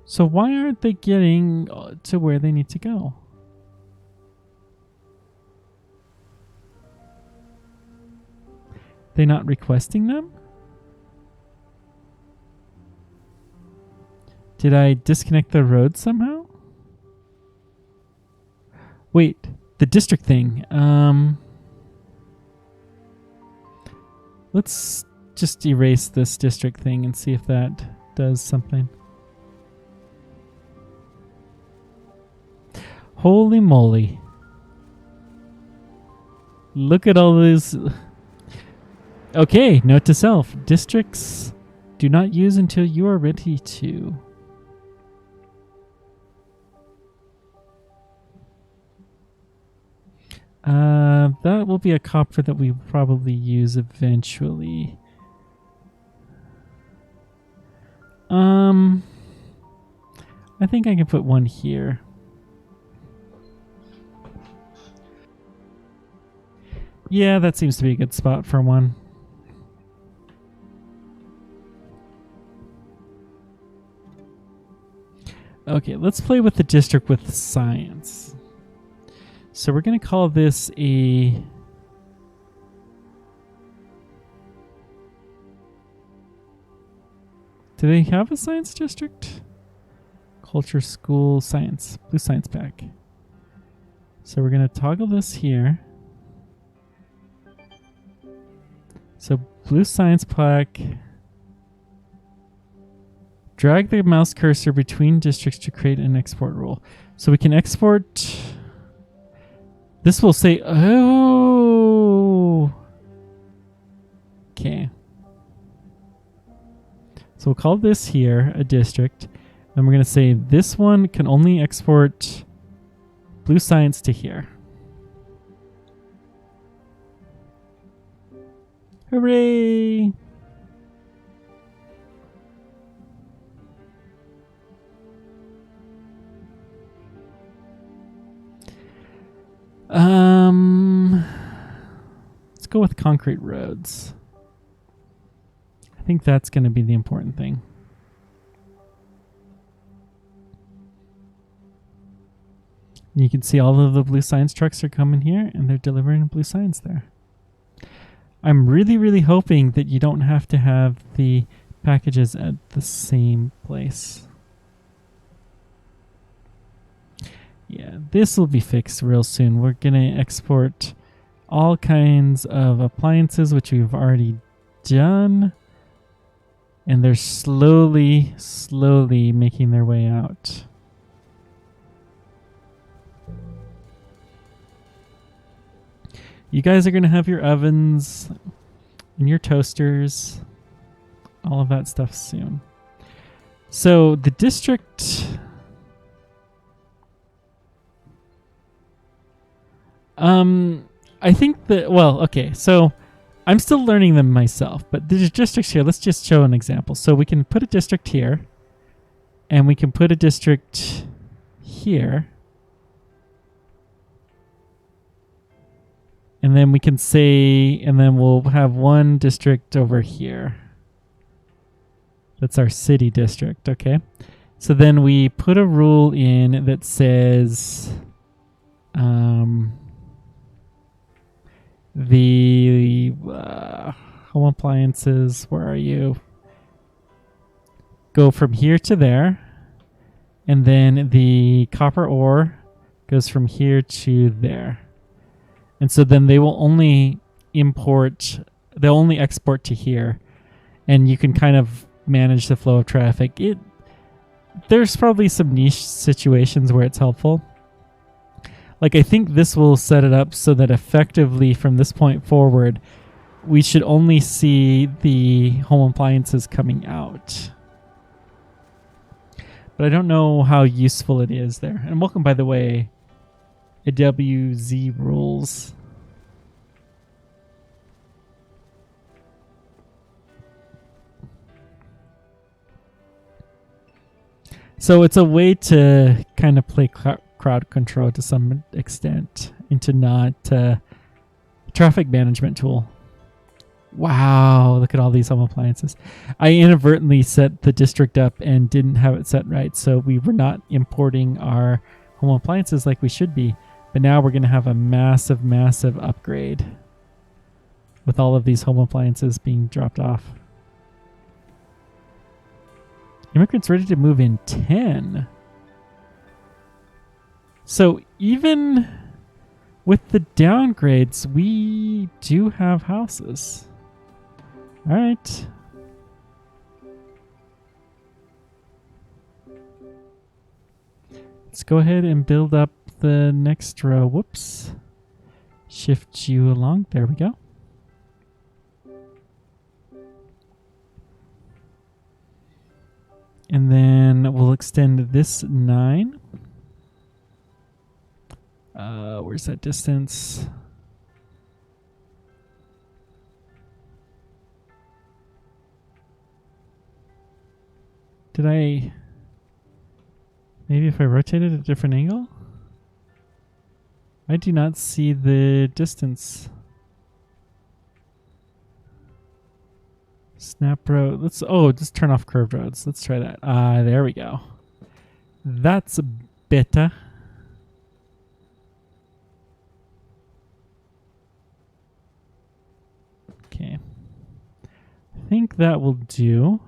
So why aren't they getting to where they need to go? They not requesting them? Did I disconnect the road somehow? Wait, the district thing. Let's just erase this district thing and see if that does something. Holy moly. Look at all these. Okay, note to self. Districts do not use until you are ready to. That will be a copper that we probably use eventually. I think I can put one here. Yeah, that seems to be a good spot for one. Okay, let's play with the district with science. So we're going to call this a... Do they have a science district? Culture, school, science. Blue science pack. So we're going to toggle this here. So blue science plaque. Drag the mouse cursor between districts to create an export rule. So we can export. This will say, oh, So we'll call this here a district. And we're going to say this one can only export blue science to here. Hooray! Let's go with concrete roads. I think that's going to be the important thing. You can see all of the blue science trucks are coming here and they're delivering blue science there. I'm really, really hoping that you don't have to have the packages at the same place. Yeah, this will be fixed real soon. We're going to export all kinds of appliances, which we've already done. And they're slowly, slowly making their way out. You guys are going to have your ovens and your toasters, all of that stuff soon. So the district... I think that, well, okay, so I'm still learning them myself, but the districts here, let's just show an example. So we can put a district here, and we can put a district here. And then we can say, and then we'll have one district over here. That's our city district, okay? So then we put a rule in that says the home appliances, where are you? Go from here to there. And then the copper ore goes from here to there. And so then they will only they'll only export to here. And you can kind of manage the flow of traffic. There's probably some niche situations where it's helpful. Like, I think this will set it up so that effectively from this point forward, we should only see the home appliances coming out. But I don't know how useful it is there. And welcome, by the way, AWZ rules. So it's a way to kind of play crowd control to some extent into not a traffic management tool. Wow, look at all these home appliances. I inadvertently set the district up and didn't have it set right, so we were not importing our home appliances like we should be. But now we're going to have a massive, massive upgrade with all of these home appliances being dropped off. Immigrants ready to move in 10. So even with the downgrades, we do have houses. All right. Let's go ahead and build up the next row. Whoops. Shift you along. There we go. And then we'll extend this 9. Where's that distance? Did I... Maybe if I rotated at a different angle? I do not see the distance. Snap road. Let's just turn off curved roads. Let's try that. There we go. That's better. Okay. I think that will do.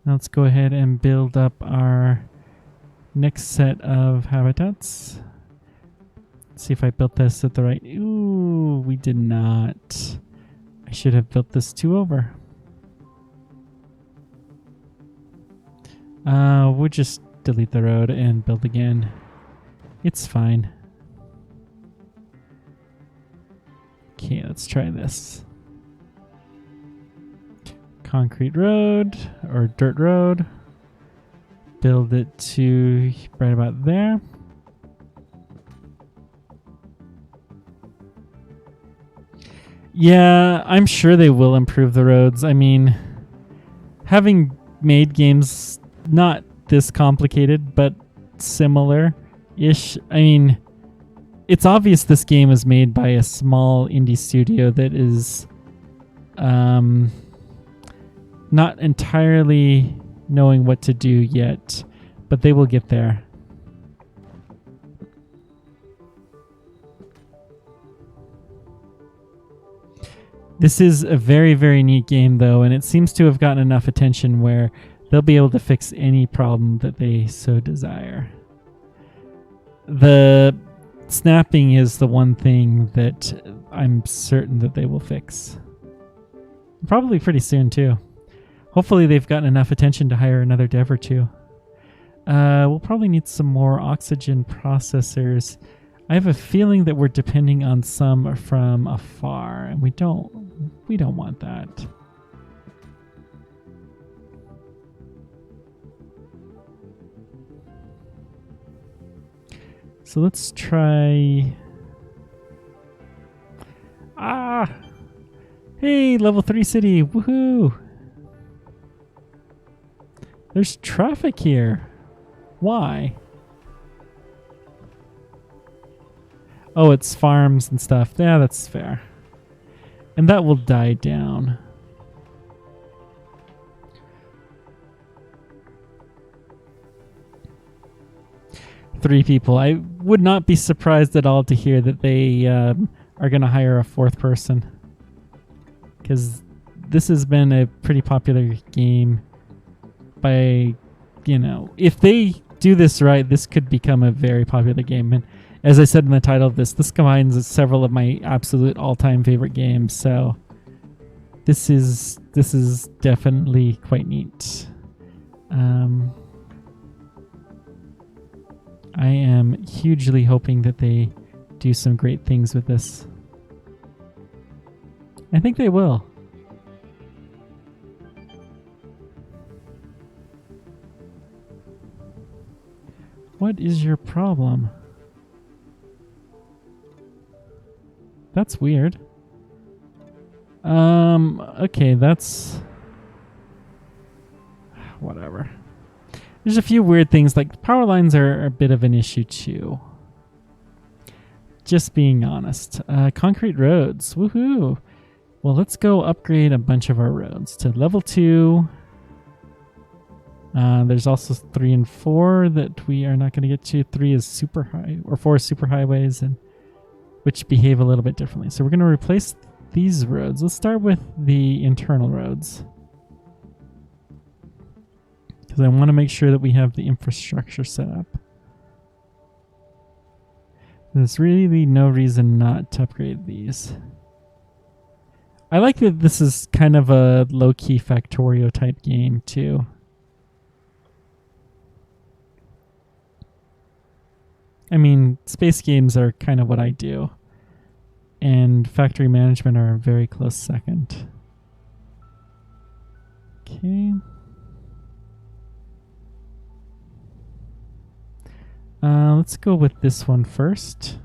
Now let's go ahead and build up our next set of habitats. Let's see if I built this at the right... Ooh, we did not. I should have built this 2 over. We'll just delete the road and build again. It's fine. Okay, let's try this. concrete road or dirt road. Build it to right about there. Yeah, I'm sure they will improve the roads. I mean, having made games not this complicated, but similar-ish, I mean, it's obvious this game is made by a small indie studio that is not entirely knowing what to do yet, but they will get there. This is a very, very neat game, though, and it seems to have gotten enough attention where they'll be able to fix any problem that they so desire. The snapping is the one thing that I'm certain that they will fix. Probably pretty soon, too. Hopefully they've gotten enough attention to hire another dev or two. We'll probably need some more oxygen processors. I have a feeling that we're depending on some from afar, and we don't want that. So let's try... Hey, level 3 city, woohoo! There's traffic here. Why? Oh, it's farms and stuff. Yeah, that's fair. And that will die down. Three people. I would not be surprised at all to hear that they are going to hire a fourth person. Because this has been a pretty popular game by, you know, if they do this right, this could become a very popular game. And as I said in the title of this combines several of my absolute all-time favorite games. So this is definitely quite neat. I am hugely hoping that they do some great things with this. I think they will. What is your problem? That's weird. Okay, that's... whatever. There's a few weird things, like power lines are a bit of an issue too. Just being honest. Concrete roads, woohoo! Well, let's go upgrade a bunch of our roads to level 2. There's also 3 and 4 that we are not going to get to. 3 is super high, or 4 is super highways, and which behave a little bit differently. So we're going to replace these roads. Let's start with the internal roads, because I want to make sure that we have the infrastructure set up. There's really no reason not to upgrade these. I like that this is kind of a low-key Factorio type game too. I mean, space games are kind of what I do, and factory management are a very close second. Okay. Let's go with this one first.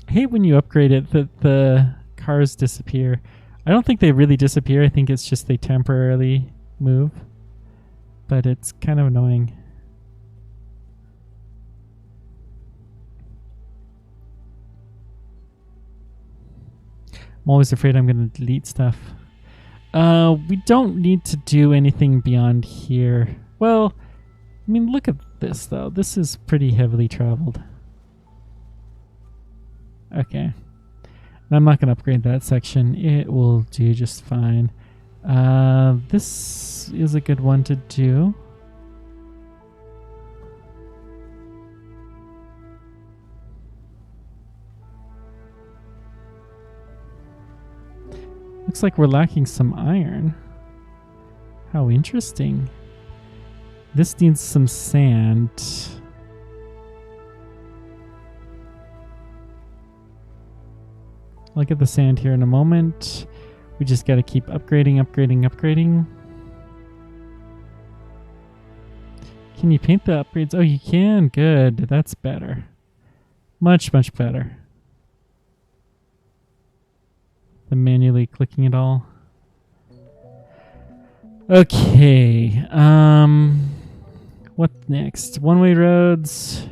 I hate when you upgrade it that the cars disappear. I don't think they really disappear. I think it's just they temporarily move, but it's kind of annoying. I'm always afraid I'm going to delete stuff. We don't need to do anything beyond here. Well, I mean, look at this, though. This is pretty heavily traveled. Okay. And I'm not going to upgrade that section. It will do just fine. This is a good one to do. Looks like we're lacking some iron. How interesting. This needs some sand. I'll get the sand here in a moment. We just got to keep upgrading, upgrading, upgrading. Can you paint the upgrades? Oh, you can. Good. That's better. Much, much better than manually clicking it all. Okay. What next? One-way roads.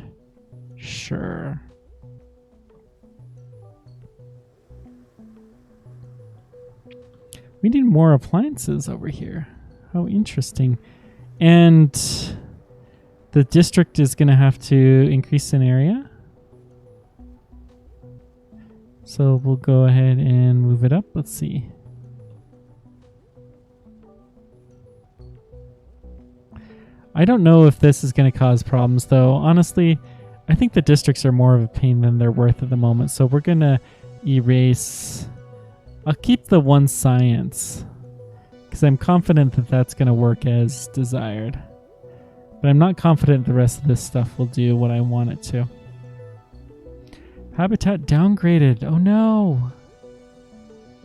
Sure. We need more appliances over here. How interesting. And the district is going to have to increase in area. So we'll go ahead and move it up. Let's see. I don't know if this is going to cause problems, though. Honestly, I think the districts are more of a pain than they're worth at the moment. So we're going to erase... I'll keep the one science because I'm confident that that's going to work as desired. But I'm not confident the rest of this stuff will do what I want it to. Habitat downgraded. Oh no.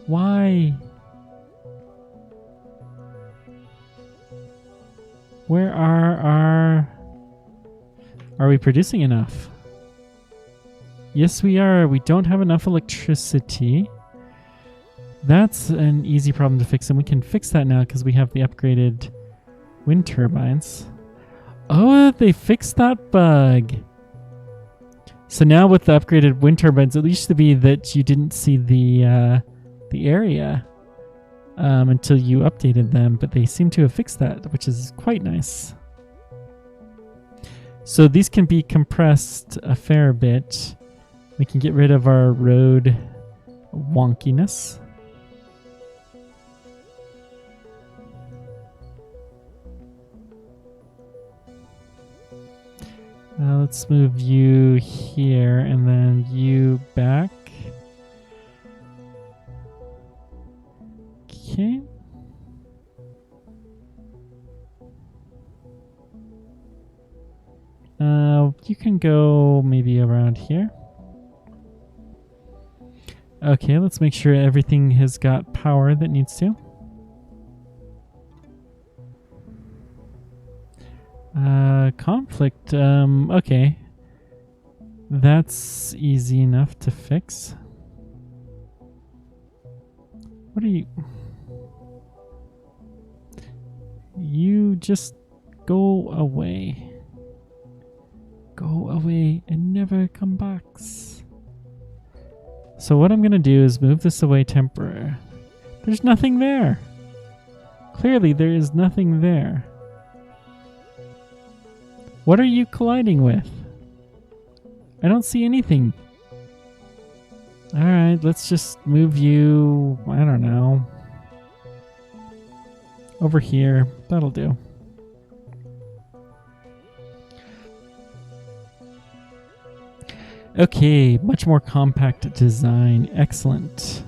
Why? Where are we producing enough? Yes, we are. We don't have enough electricity. That's an easy problem to fix, and we can fix that now because we have the upgraded wind turbines. Oh, they fixed that bug. So now with the upgraded wind turbines, it used to be that you didn't see the area until you updated them, but they seem to have fixed that, which is quite nice. So these can be compressed a fair bit. We can get rid of our road wonkiness. Let's move you here and then you back. Okay. You can go maybe around here. Okay, let's make sure everything has got power that needs to. Conflict. Okay. That's easy enough to fix. What are you? You just go away. Go away and never come back. So what I'm going to do is move this away temporarily. There's nothing there. Clearly there is nothing there. What are you colliding with? I don't see anything. Alright, let's just move you, I don't know, over here. That'll do. Okay, much more compact design. Excellent.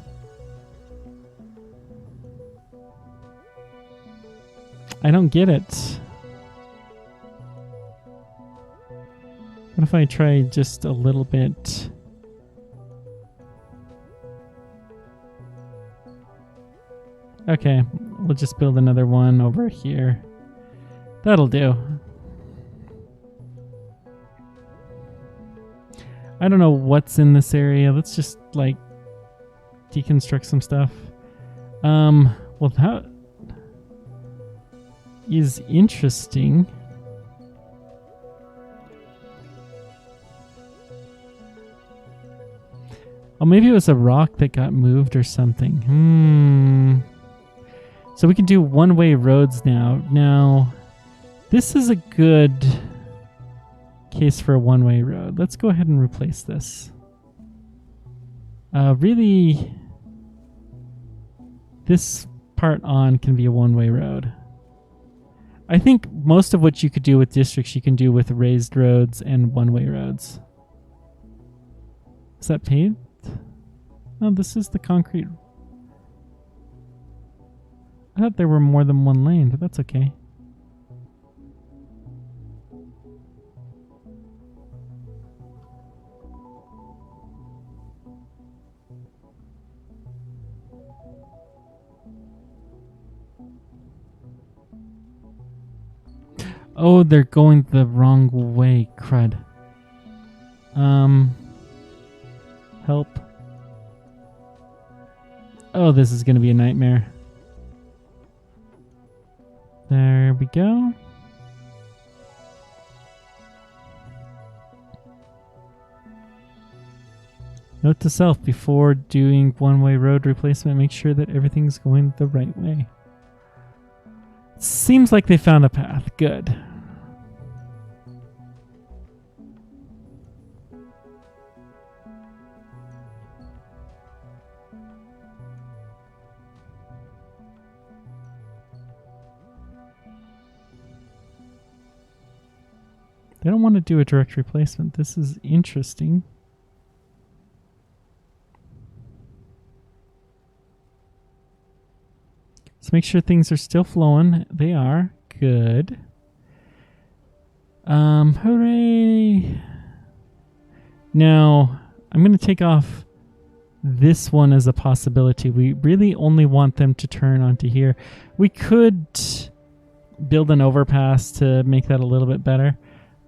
I don't get it. What if I try just a little bit? Okay, we'll just build another one over here. That'll do. I don't know what's in this area. Let's just like deconstruct some stuff. Well, that is interesting. Oh, maybe it was a rock that got moved or something. So we can do one-way roads now. Now, this is a good case for a one-way road. Let's go ahead and replace this. Really, this part on can be a one-way road. I think most of what you could do with districts, you can do with raised roads and one-way roads. Is that paved? No, this is the concrete. I thought there were more than one lane, but that's okay. Oh, they're going the wrong way. Crud. Help. Oh, this is going to be a nightmare. There we go. Note to self, before doing one-way road replacement, make sure that everything's going the right way. Seems like they found a path. Good. They don't want to do a direct replacement. This is interesting. Let's make sure things are still flowing. They are. Good. Hooray. Now, I'm going to take off this one as a possibility. We really only want them to turn onto here. We could build an overpass to make that a little bit better.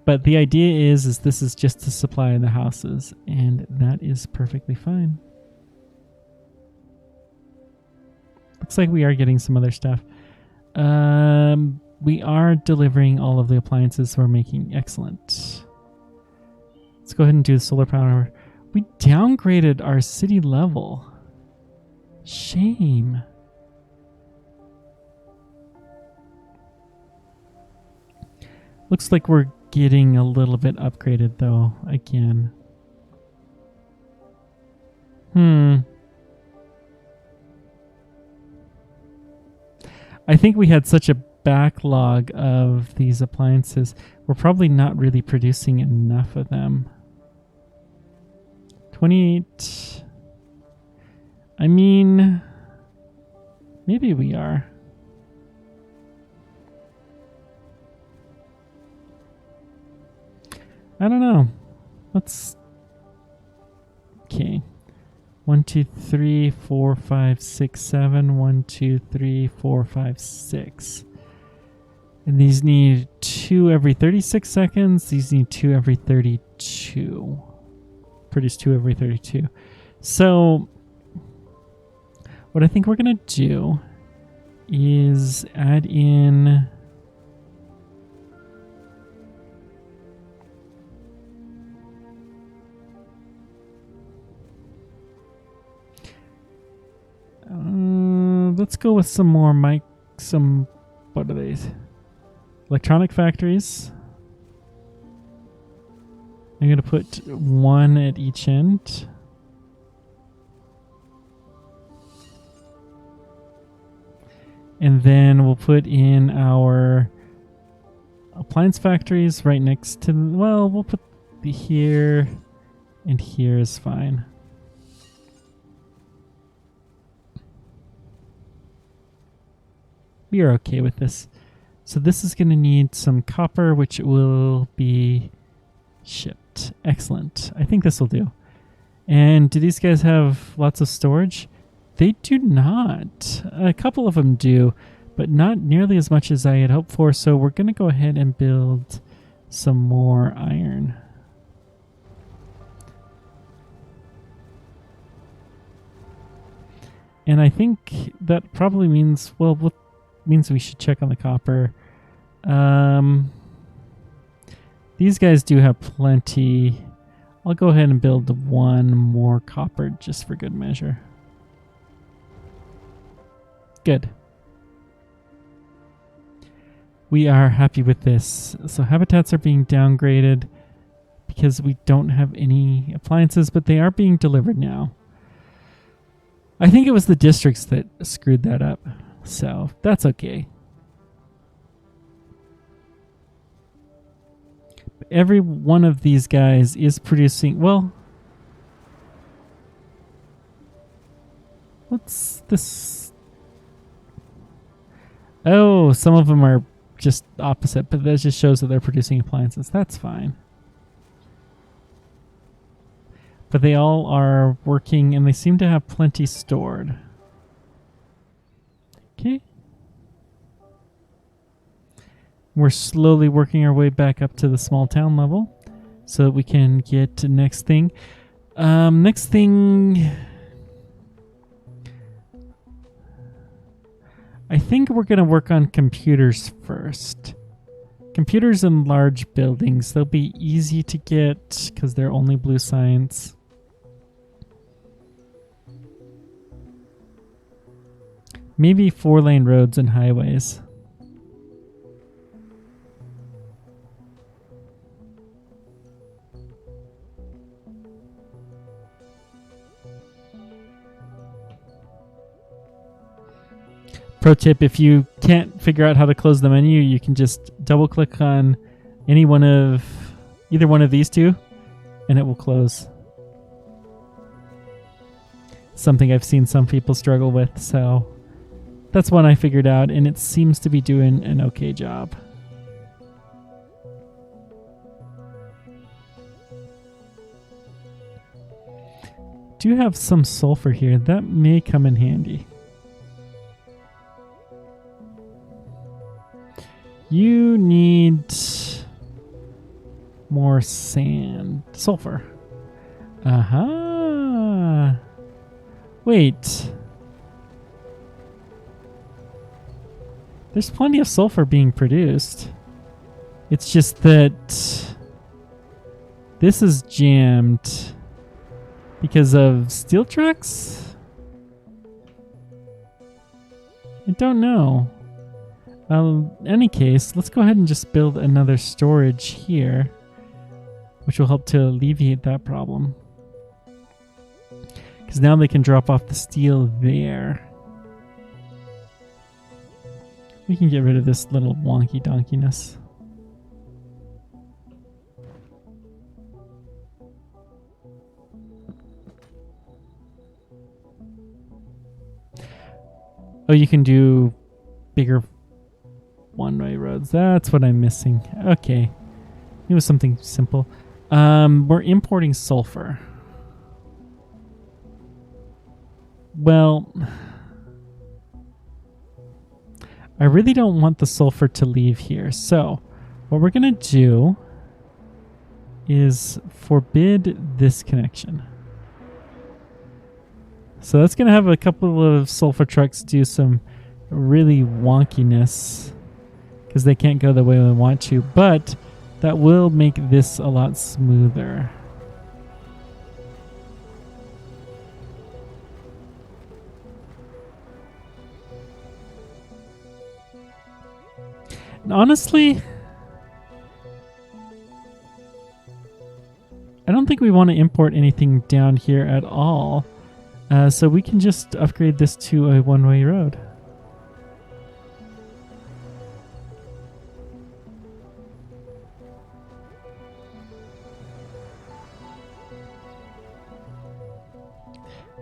But the idea is this is just to supply the houses, and that is perfectly fine. Looks like we are getting some other stuff. We are delivering all of the appliances we're making. Excellent. Let's go ahead and do the solar power. We downgraded our city level. Shame. Looks like we're getting a little bit upgraded though, again. I think we had such a backlog of these appliances. We're probably not really producing enough of them. 28. I mean, maybe we are. I don't know. Let's... Okay. 1, 2, 3, 4, 5, 6, 7. 1, 2, 3, 4, 5, 6. And these need 2 every 36 seconds. These need 2 every 32. Produce 2 every 32. So, what I think we're going to do is add in... let's go with some more what are these? Electronic factories. I'm going to put 1 at each end. And then we'll put in our appliance factories right next to, well, we'll put the here and here is fine. We are okay with this. So this is going to need some copper, which will be shipped. Excellent. I think this will do. And do these guys have lots of storage? They do not. A couple of them do, but not nearly as much as I had hoped for. So we're going to go ahead and build some more iron. And I think that probably means, well, means we should check on the copper. These guys do have plenty. I'll go ahead and build 1 more copper just for good measure. Good. We are happy with this. So habitats are being downgraded because we don't have any appliances, but they are being delivered now. I think it was the districts that screwed that up. So that's okay. Every one of these guys is producing, well, what's this? Oh, some of them are just opposite, but that just shows that they're producing appliances. That's fine. But they all are working and they seem to have plenty stored. Okay. We're slowly working our way back up to the small town level so that we can get to next thing. Next thing, I think we're going to work on computers first. Computers in large buildings, they'll be easy to get because they're only blue science. Maybe 4-lane roads and highways. Pro tip, if you can't figure out how to close the menu, you can just double click on either one of these two and it will close. Something I've seen some people struggle with, so that's one I figured out and it seems to be doing an okay job. Do have some sulfur here. That may come in handy. You need more sand. Sulfur. Aha. Wait. There's plenty of sulfur being produced. It's just that this is jammed because of steel trucks? I don't know. In any case, let's go ahead and just build another storage here, which will help to alleviate that problem. Because now they can drop off the steel there. We can get rid of this little wonky donkiness. Oh, you can do bigger one-way roads. That's what I'm missing. Okay. It was something simple. We're importing sulfur. Well, I really don't want the sulfur to leave here. So what we're going to do is forbid this connection. So that's going to have a couple of sulfur trucks do some really wonkiness because they can't go the way we want to, but that will make this a lot smoother. And honestly, I don't think we want to import anything down here at all. So we can just upgrade this to a one-way road.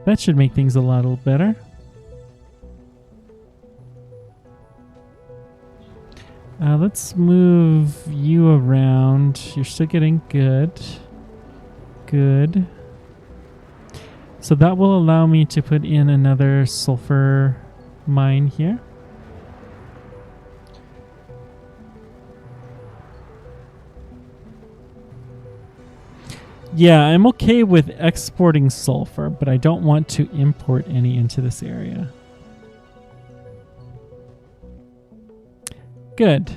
That should make things a little better. Let's move you around. You're still getting good. Good. So that will allow me to put in another sulfur mine here. Yeah, I'm okay with exporting sulfur, but I don't want to import any into this area. Good.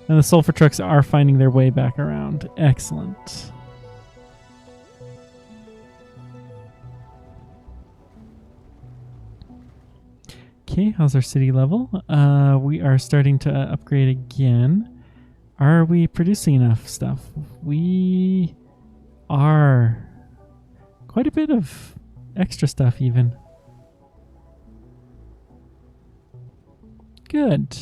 And the sulfur trucks are finding their way back around. Excellent. Okay, how's our city level? We are starting to upgrade again. Are we producing enough stuff? We are. Quite a bit of extra stuff even. Good.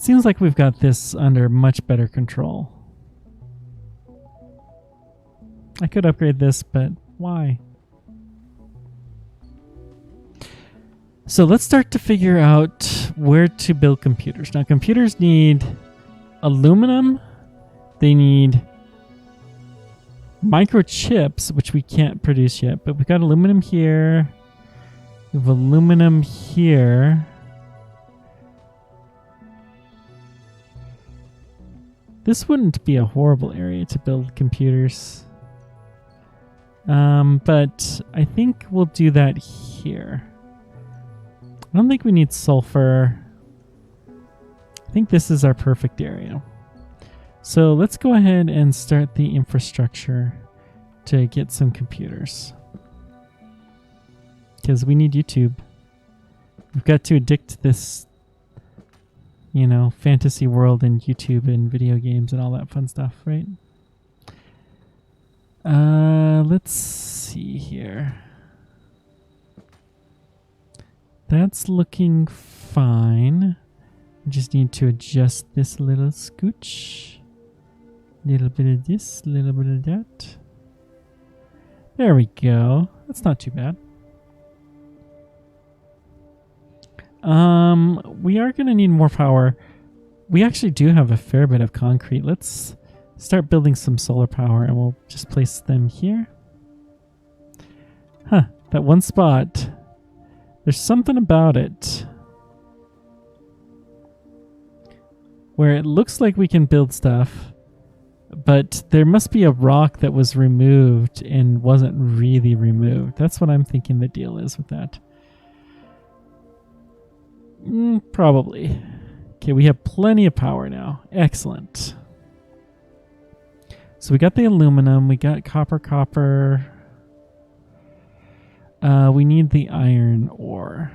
Seems like we've got this under much better control. I could upgrade this, but why? So let's start to figure out where to build computers. Now, computers need aluminum, they need microchips, which we can't produce yet, but we've got aluminum here. We have aluminum here. This wouldn't be a horrible area to build computers. But I think we'll do that here. I don't think we need sulfur. I think this is our perfect area. So let's go ahead and start the infrastructure to get some computers. Because we need YouTube. We've got to addict this, you know, fantasy world and YouTube and video games and all that fun stuff, right? Let's see here. That's looking fine. We just need to adjust this little scooch. Little bit of this, little bit of that. There we go. That's not too bad. We are going to need more power. We actually do have a fair bit of concrete. Let's start building some solar power and we'll just place them here. Huh, that one spot. There's something about it where it looks like we can build stuff, but there must be a rock that was removed and wasn't really removed. That's what I'm thinking the deal is with that. Probably. Okay, we have plenty of power now. Excellent. So we got the aluminum, we got copper. We need the iron ore.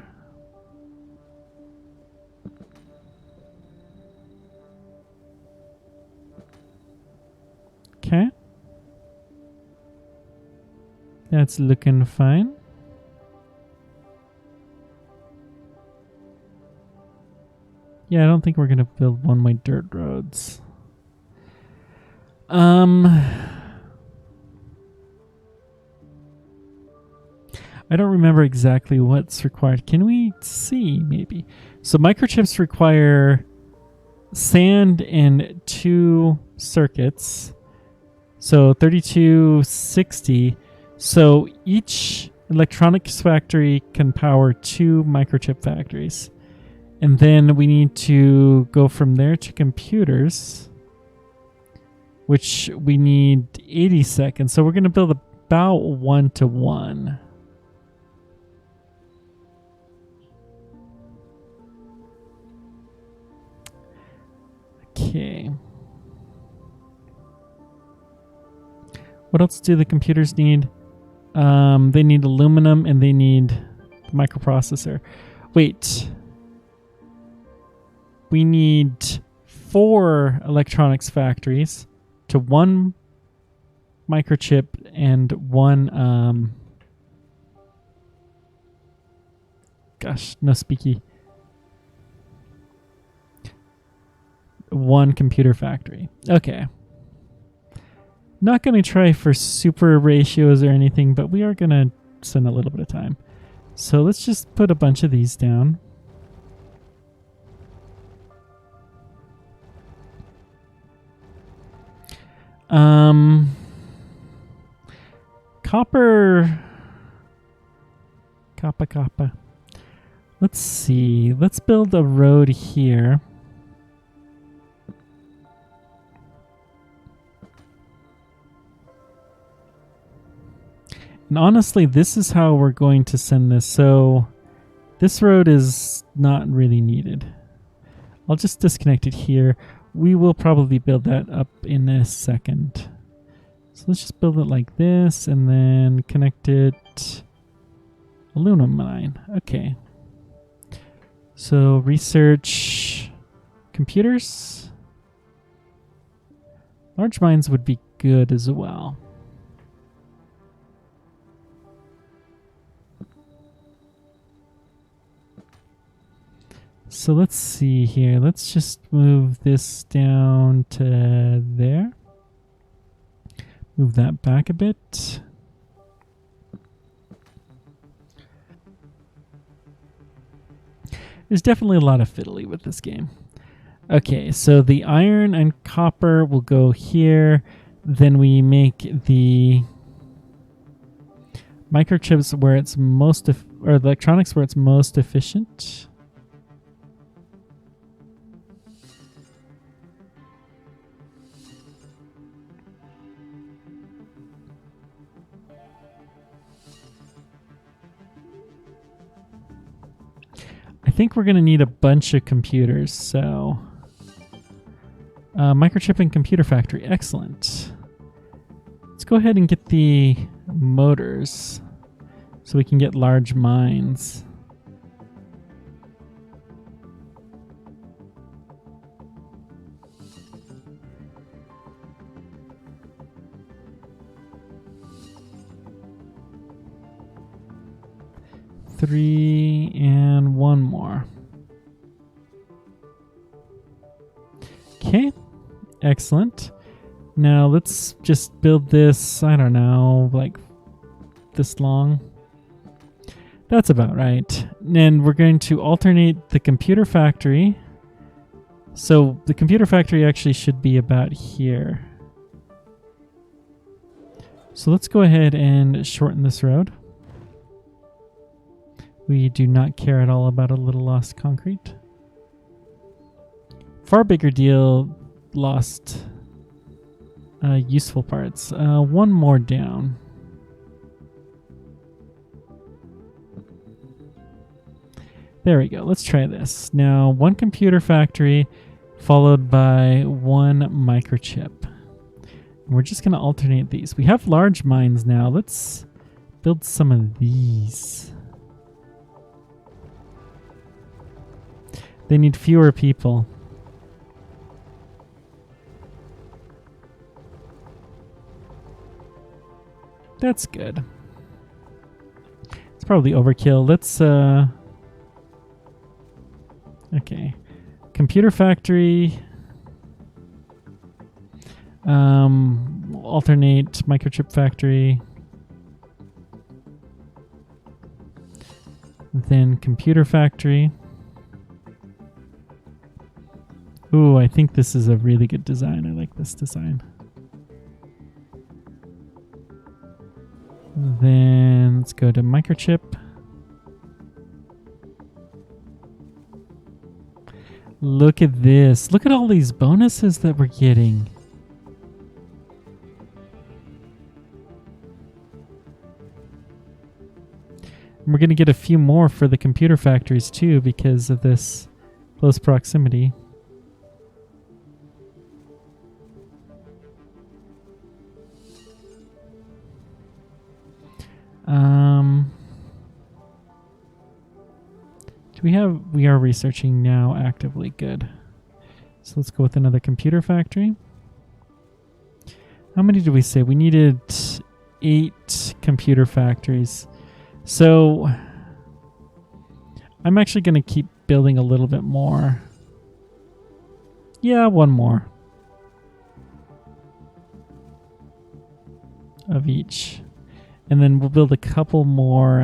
Okay. That's looking fine. Yeah, I don't think we're going to build one-way dirt roads. I don't remember exactly what's required. Can we see, maybe? So microchips require sand and 2 circuits. So 3260. So each electronics factory can power 2 microchip factories. And then we need to go from there to computers, which we need 80 seconds. So we're going to build about 1-to-1. Okay. What else do the computers need? They need aluminum and they need the microprocessor. Wait. We need 4 electronics factories to 1 microchip and 1 gosh, no speaky. 1 computer factory. Okay. Not going to try for super ratios or anything, but we are going to spend a little bit of time. So let's just put a bunch of these down. Copper. Let's see. Let's build a road here. And honestly, this is how we're going to send this. So this road is not really needed. I'll just disconnect it here. We will probably build that up in a second. So let's just build it like this and then connect it. Aluminum mine. Okay. So research computers. Large mines would be good as well. So let's see here. Let's just move this down to there. Move that back a bit. There's definitely a lot of fiddly with this game. Okay, so the iron and copper will go here. Then we make the microchips where it's most, or the electronics where it's most efficient. I think we're going to need a bunch of computers, so microchip and computer factory, excellent. Let's go ahead and get the motors so we can get large mines. Three and one more. Okay, excellent. Now let's just build this, I don't know, like this long. That's about right. And we're going to alternate the computer factory. So the computer factory actually should be about here. So let's go ahead and shorten this road. We do not care at all about a little lost concrete. Far bigger deal, lost useful parts. One more down. There we go. Let's try this. Now, one computer factory followed by one microchip. And we're just going to alternate these. We have large mines now. Let's build some of these. They need fewer people. That's good. It's probably overkill. Let's okay. Computer factory. Alternate microchip factory. Then computer factory. Ooh, I think this is a really good design. I like this design. Then let's go to microchip. Look at this. Look at all these bonuses that we're getting. And we're going to get a few more for the computer factories too because of this close proximity. We are researching now actively. Good. So let's go with another computer factory. How many did we say? We needed 8 computer factories. So I'm actually going to keep building a little bit more. Yeah, one more of each. And then we'll build a couple more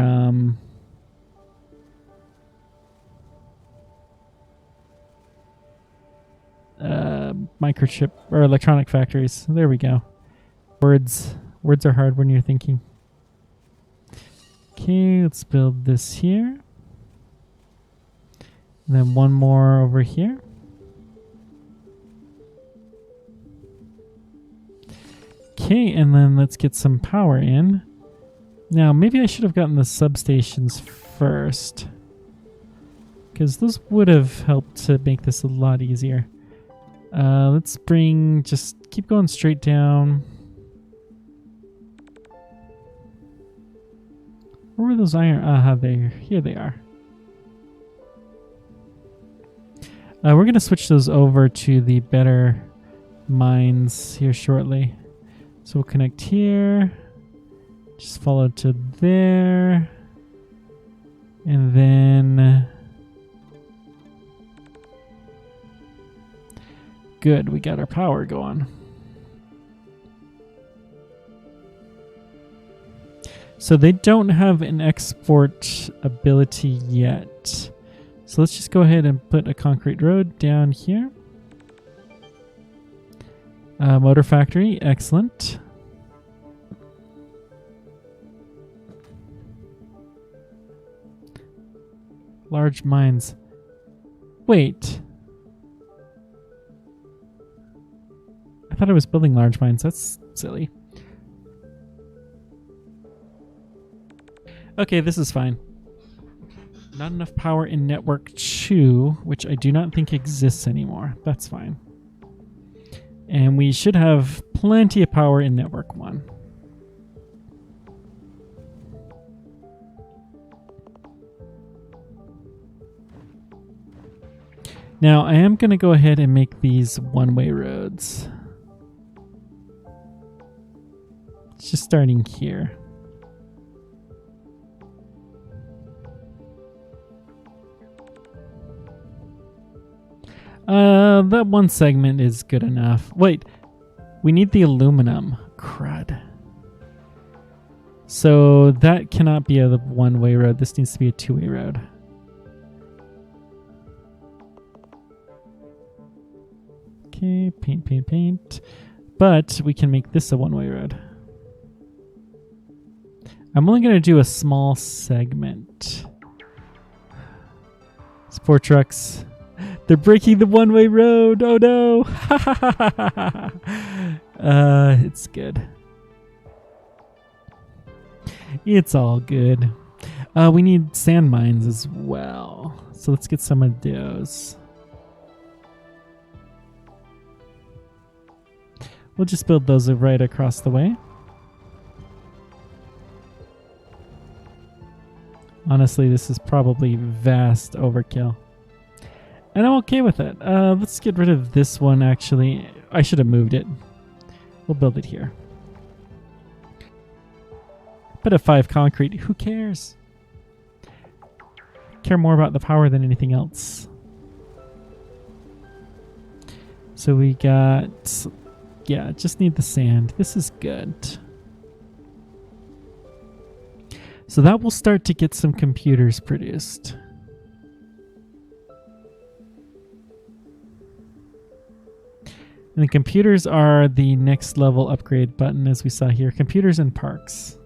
microchip or electronic factories. There we go. Words are hard when you're thinking. Okay, let's build this here. And then one more over here. Okay, and then let's get some power in. Now, maybe I should have gotten the substations first, because those would have helped to make this a lot easier. Let's just keep going straight down. Where were those iron? Here they are. We're going to switch those over to the better mines here shortly. So we'll connect here. Just follow to there. And then... Good, we got our power going. So they don't have an export ability yet. So let's just go ahead and put a concrete road down here. Motor factory, excellent. Large mines. Wait. I thought I was building large mines. That's silly. Okay, this is fine. Not enough power in network 2, which I do not think exists anymore. That's fine. And we should have plenty of power in network 1. Now, I am going to go ahead and make these one-way roads. It's just starting here. That one segment is good enough. Wait, we need the aluminum. Crud. So that cannot be a one-way road. This needs to be a two-way road. Okay, paint, paint, paint. But we can make this a one-way road. I'm only going to do a small segment. Sport trucks. They're breaking the one-way road. Oh no. It's good. It's all good. We need sand mines as well. So let's get some of those. We'll just build those right across the way. Honestly, this is probably vast overkill. And I'm okay with it. Let's get rid of this one, actually. I should have moved it. We'll build it here. But a 5 concrete, who cares? Care more about the power than anything else. So we got... yeah, just need the sand. This is good. So that will start to get some computers produced. And the computers are the next level upgrade button, as we saw here. Computers and parks.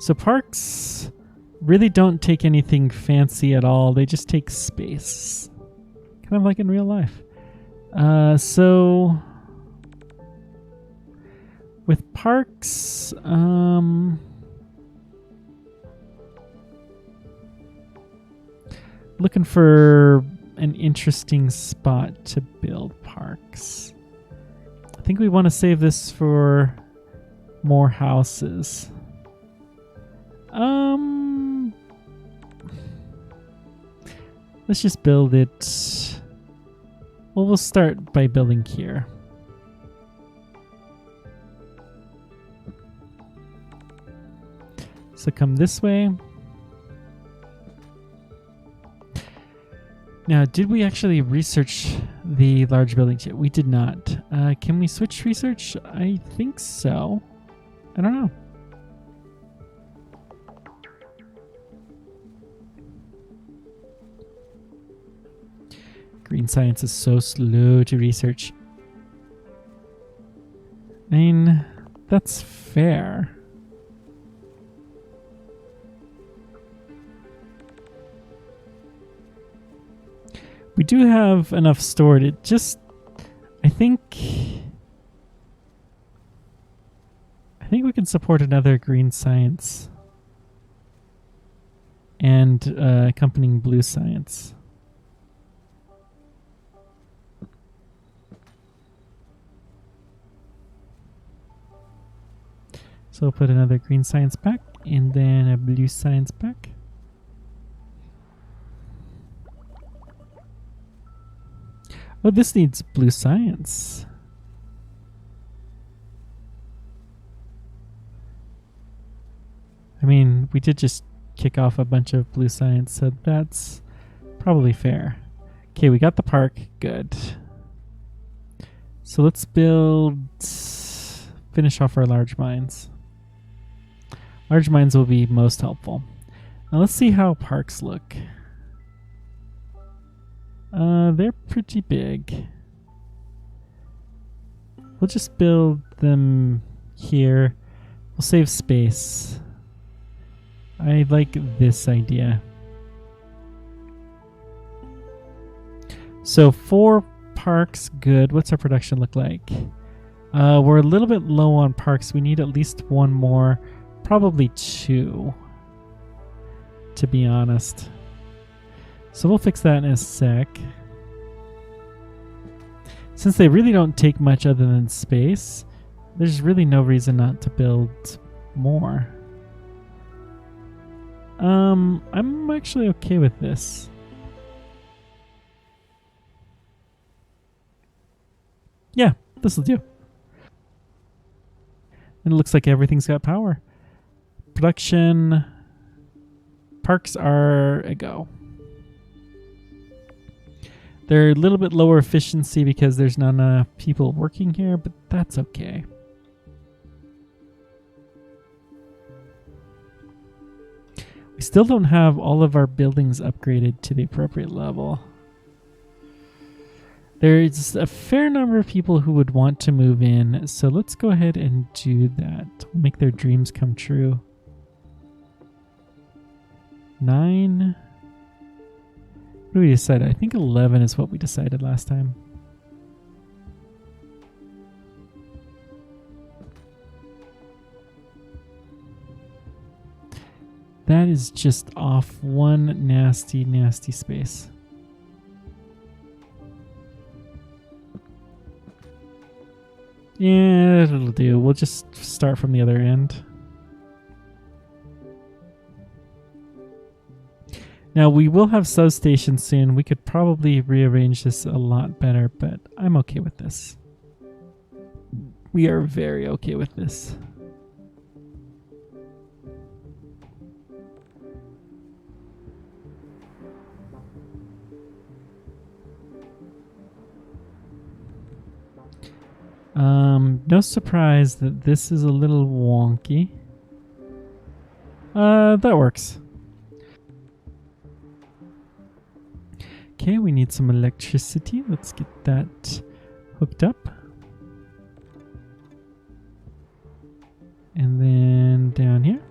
So parks really don't take anything fancy at all. They just take space. Kind of like in real life. So with parks, looking for an interesting spot to build parks. I think we want to save this for more houses. Let's just build it. Well, we'll start by building here. So come this way. Now, did we actually research the large buildings yet? We did not. Can we switch research? I think so. I don't know. Green science is so slow to research. I mean, that's fair. We do have enough stored. It just, I think we can support another green science and accompanying blue science. So we'll put another green science pack and then a blue science pack. Oh, this needs blue science. I mean, we did just kick off a bunch of blue science, so that's probably fair. Okay, we got the park. Good. So let's finish off our large mines. Large mines will be most helpful. Now let's see how parks look. They're pretty big. We'll just build them here. We'll save space. I like this idea. So 4 parks, good. What's our production look like? We're a little bit low on parks. We need at least 1 more, probably 2, to be honest. So we'll fix that in a sec. Since they really don't take much other than space, there's really no reason not to build more. I'm actually okay with this. Yeah, this'll do. And it looks like everything's got power. Production. Parks are a go. They're a little bit lower efficiency because there's not enough people working here, but that's okay. We still don't have all of our buildings upgraded to the appropriate level. There's a fair number of people who would want to move in, so let's go ahead and do that. We'll make their dreams come true. 9. What do we decide? I think 11 is what we decided last time. That is just off one nasty, nasty space. Yeah, it'll do. We'll just start from the other end. Now, we will have substations soon. We could probably rearrange this a lot better, but I'm okay with this. We are very okay with this. No surprise that this is a little wonky. That works. Okay, we need some electricity. Let's get that hooked up. And then down here.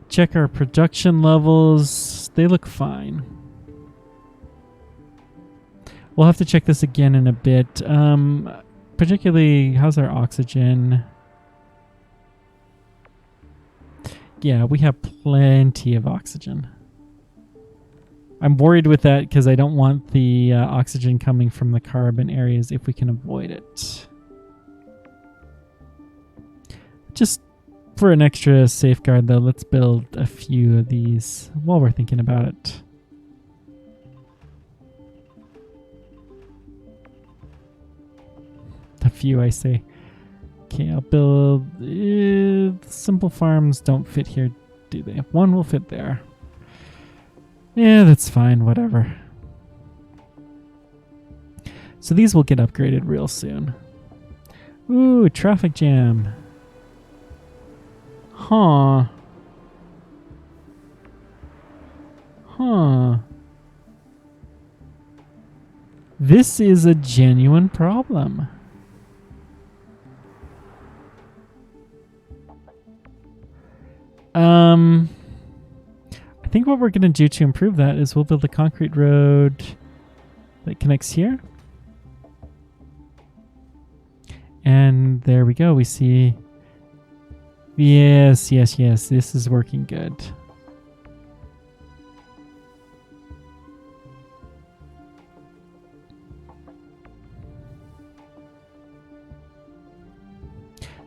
Check our production levels. They look fine. We'll have to check this again in a bit. Particularly, how's our oxygen? Yeah, we have plenty of oxygen. I'm worried with that because I don't want the oxygen coming from the carbon areas if we can avoid it. Just for an extra safeguard though, let's build a few of these while we're thinking about it. A few, I say. Okay, I'll build... simple farms don't fit here, do they? One will fit there. Yeah, that's fine, whatever. So these will get upgraded real soon. Ooh, traffic jam. Huh. Huh. This is a genuine problem. I think what we're going to do to improve that is we'll build a concrete road that connects here. And there we go. We see... Yes, yes, yes. This is working good.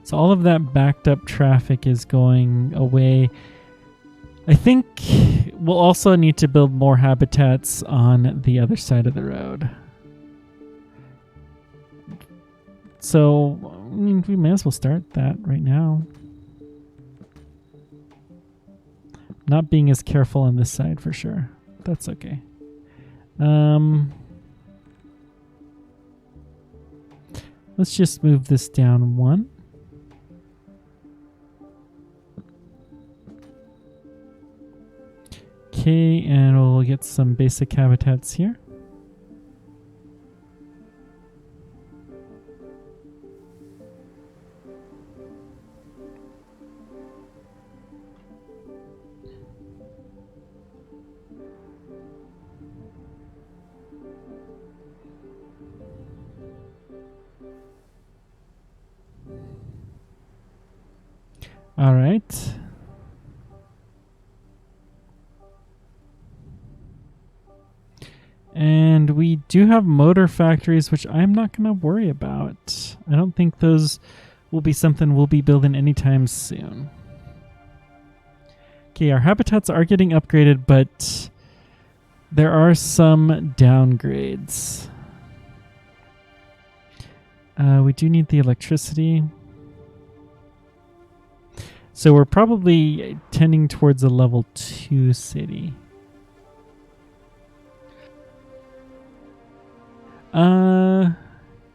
So all of that backed up traffic is going away. I think we'll also need to build more habitats on the other side of the road. So, I mean, we may as well start that right now. Not being as careful on this side for sure. That's okay. Let's just move this down 1. Okay, and we'll get some basic habitats here. All right. And we do have motor factories, which I'm not going to worry about. I don't think those will be something we'll be building anytime soon. Okay, our habitats are getting upgraded, but there are some downgrades. We do need the electricity. So we're probably tending towards a level 2 city.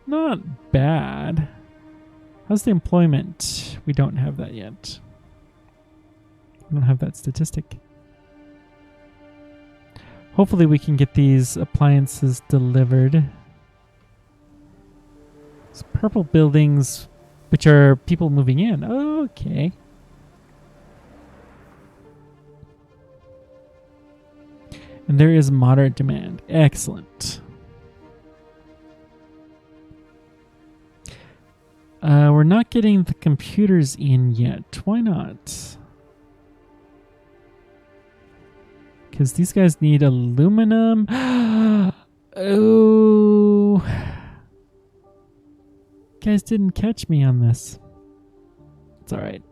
Not bad. How's the employment? We don't have that yet. We don't have that statistic. Hopefully we can get these appliances delivered. It's purple buildings, which are people moving in. Okay. And there is moderate demand. Excellent. We're not getting the computers in yet. Why not? Because these guys need aluminum. Oh. You guys didn't catch me on this. It's all right.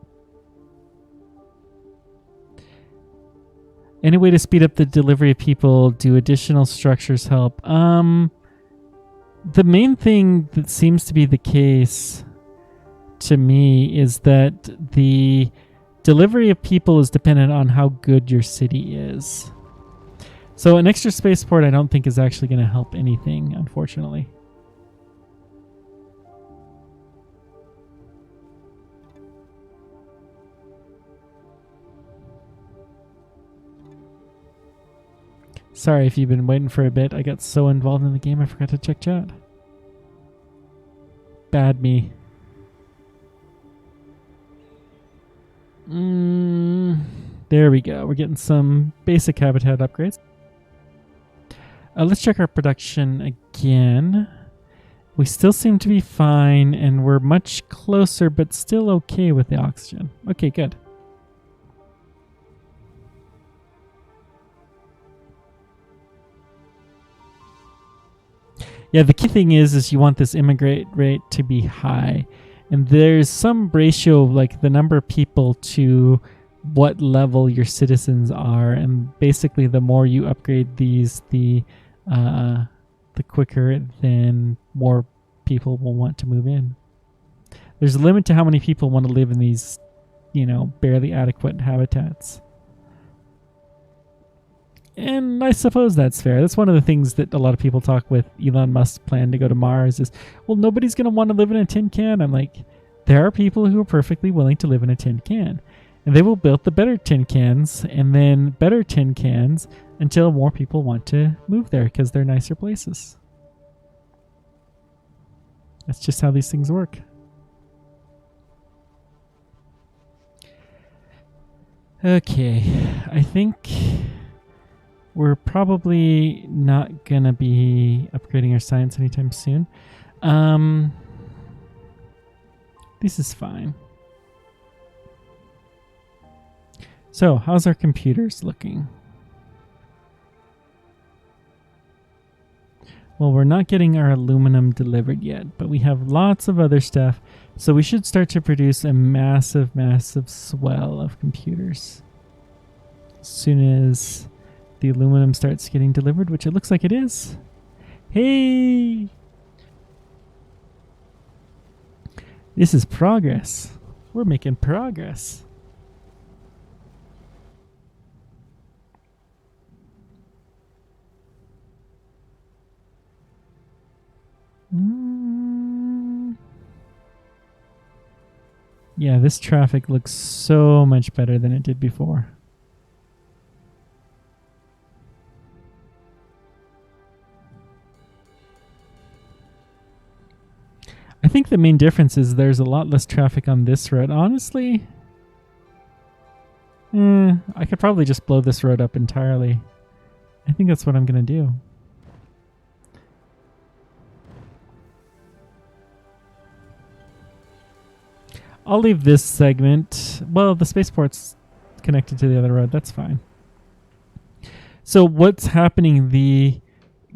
Any way to speed up the delivery of people? Do additional structures help? The main thing that seems to be the case to me is that the delivery of people is dependent on how good your city is. So an extra spaceport I don't think is actually going to help anything, unfortunately. Sorry if you've been waiting for a bit. I got so involved in the game I forgot to check chat. Bad me. There we go. We're getting some basic habitat upgrades. Let's check our production again. We still seem to be fine, and we're much closer, but still okay with the oxygen. Okay, good. Yeah, the key thing is you want this immigrant rate to be high. And there's some ratio of like the number of people to what level your citizens are. And basically the more you upgrade these, the quicker then more people will want to move in. There's a limit to how many people want to live in these, barely adequate habitats. And I suppose that's fair. That's one of the things that a lot of people talk with Elon Musk's plan to go to Mars is, well, nobody's going to want to live in a tin can. I'm like, there are people who are perfectly willing to live in a tin can. And they will build the better tin cans and then better tin cans until more people want to move there because they're nicer places. That's just how these things work. Okay, I think we're probably not going to be upgrading our science anytime soon. This is fine. So, how's our computers looking? Well, we're not getting our aluminum delivered yet, but we have lots of other stuff. So we should start to produce a massive, massive swell of computers as soon as the aluminum starts getting delivered, which it looks like it is. Hey! This is progress. We're making progress. Yeah, this traffic looks so much better than it did before. I think the main difference is there's a lot less traffic on this road. Honestly, I could probably just blow this road up entirely. I think that's what I'm going to do. I'll leave this segment. Well, the spaceport's connected to the other road. That's fine. So what's happening? The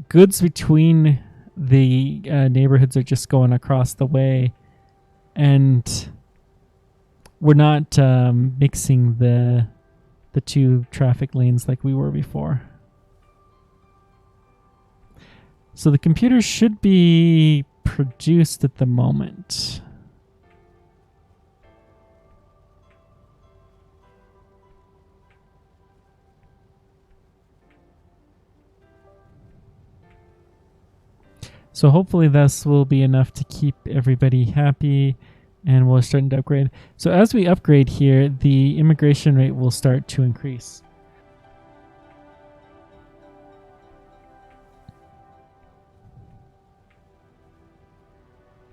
goods between the neighborhoods are just going across the way, and we're not mixing the two traffic lanes like we were before. So the computers should be produced at the moment. So hopefully this will be enough to keep everybody happy, and we're starting to upgrade. So as we upgrade here, the immigration rate will start to increase.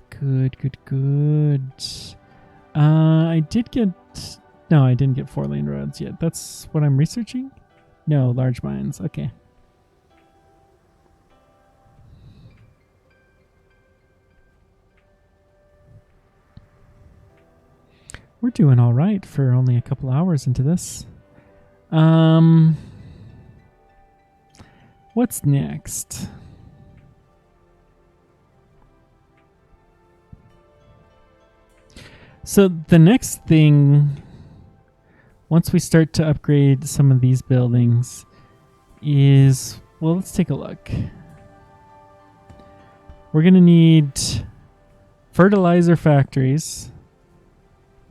Good, good, good. I did get... No, I didn't get 4-lane roads yet. That's what I'm researching? No, large mines. Okay. We're doing all right for only a couple hours into this. What's next? So the next thing, once we start to upgrade some of these buildings, is, well, let's take a look. We're going to need fertilizer factories,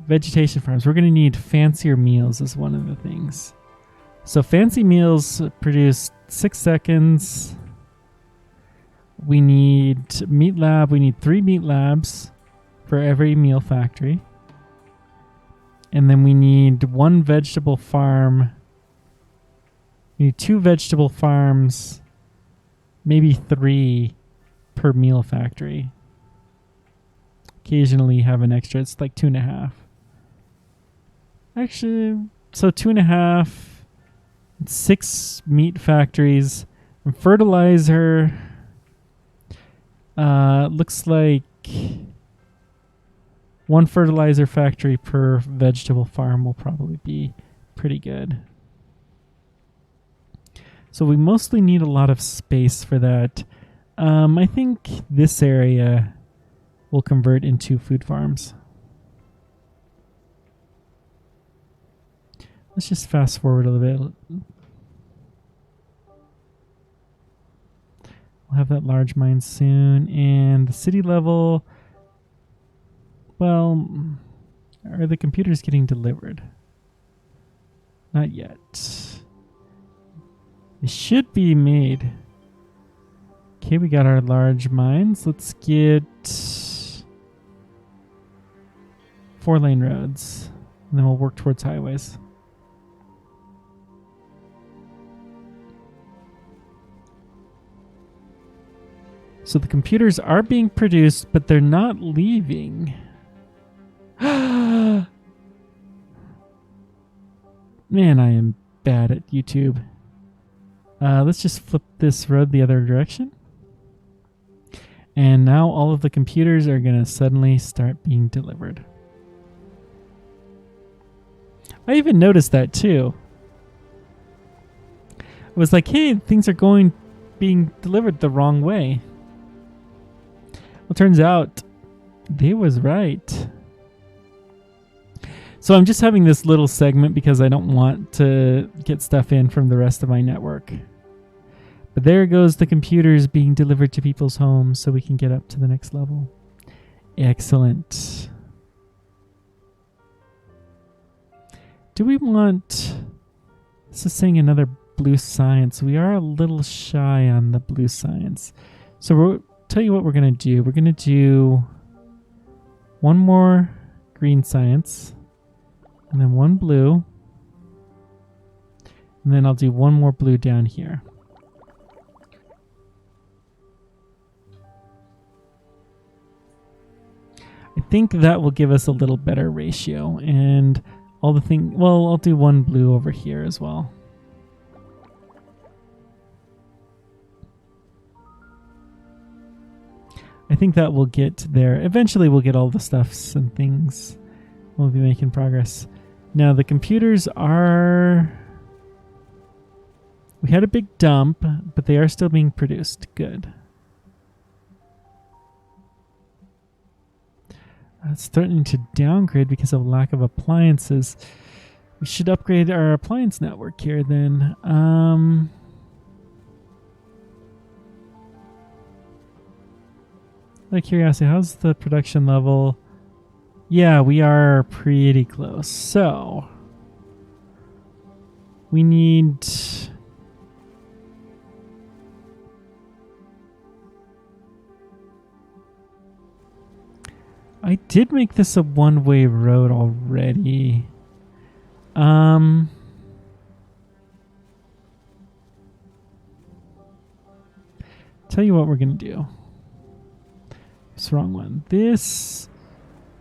vegetation farms. We're going to need fancier meals as one of the things. So fancy meals produce 6 seconds. We need meat lab. We need 3 meat labs for every meal factory. And then we need 1 vegetable farm. We need 2 vegetable farms, maybe 3 per meal factory. Occasionally have an extra. It's like 2.5. Actually, so 2.5, 6 meat factories, and fertilizer. Looks like 1 fertilizer factory per vegetable farm will probably be pretty good. So we mostly need a lot of space for that. I think this area will convert into food farms. Let's just fast forward a little bit. We'll have that large mine soon. And the city level, well, are the computers getting delivered? Not yet. They should be made. Okay, we got our large mines. Let's get 4-lane roads, and then we'll work towards highways. So the computers are being produced, but they're not leaving. Man, I am bad at YouTube. Let's just flip this road the other direction. And now all of the computers are going to suddenly start being delivered. I even noticed that too. I was like, hey, things are being delivered the wrong way. Well, turns out they was right. So I'm just having this little segment because I don't want to get stuff in from the rest of my network. But there goes the computers being delivered to people's homes so we can get up to the next level. Excellent. Do we want... This is saying another blue science. We are a little shy on the blue science. So we'll tell you what we're going to do. We're going to do 1 more green science. And then 1 blue. And then I'll do 1 more blue down here. I think that will give us a little better ratio. And all the thing, well, I'll do 1 blue over here as well. I think that will get there. Eventually we'll get all the stuffs and things We'll be making progress. Now the computers are... We had a big dump, but they are still being produced. Good. It's threatening to downgrade because of lack of appliances. We should upgrade our appliance network here then. Out of curiosity, how's the production level? Yeah, we are pretty close. So we need... I did make this a one-way road already. Tell you what we're gonna do. It's the wrong one. This,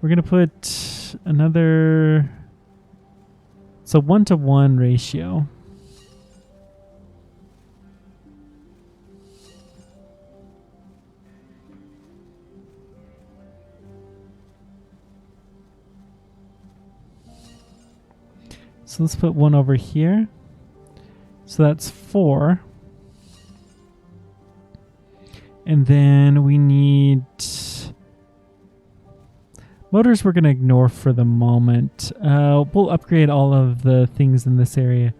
we're gonna put another. It's a 1-to-1 ratio. So let's put one over here. So that's 4. And then we need... Motors we're going to ignore for the moment. We'll upgrade all of the things in this area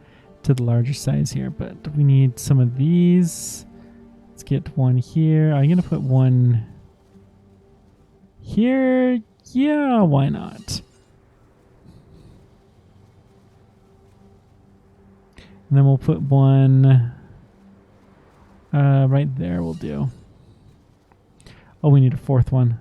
to the larger size here. But we need some of these. Let's get one here. I'm going to put one here. Yeah, why not? And then we'll put one right there will do. Oh, we need a 4th one.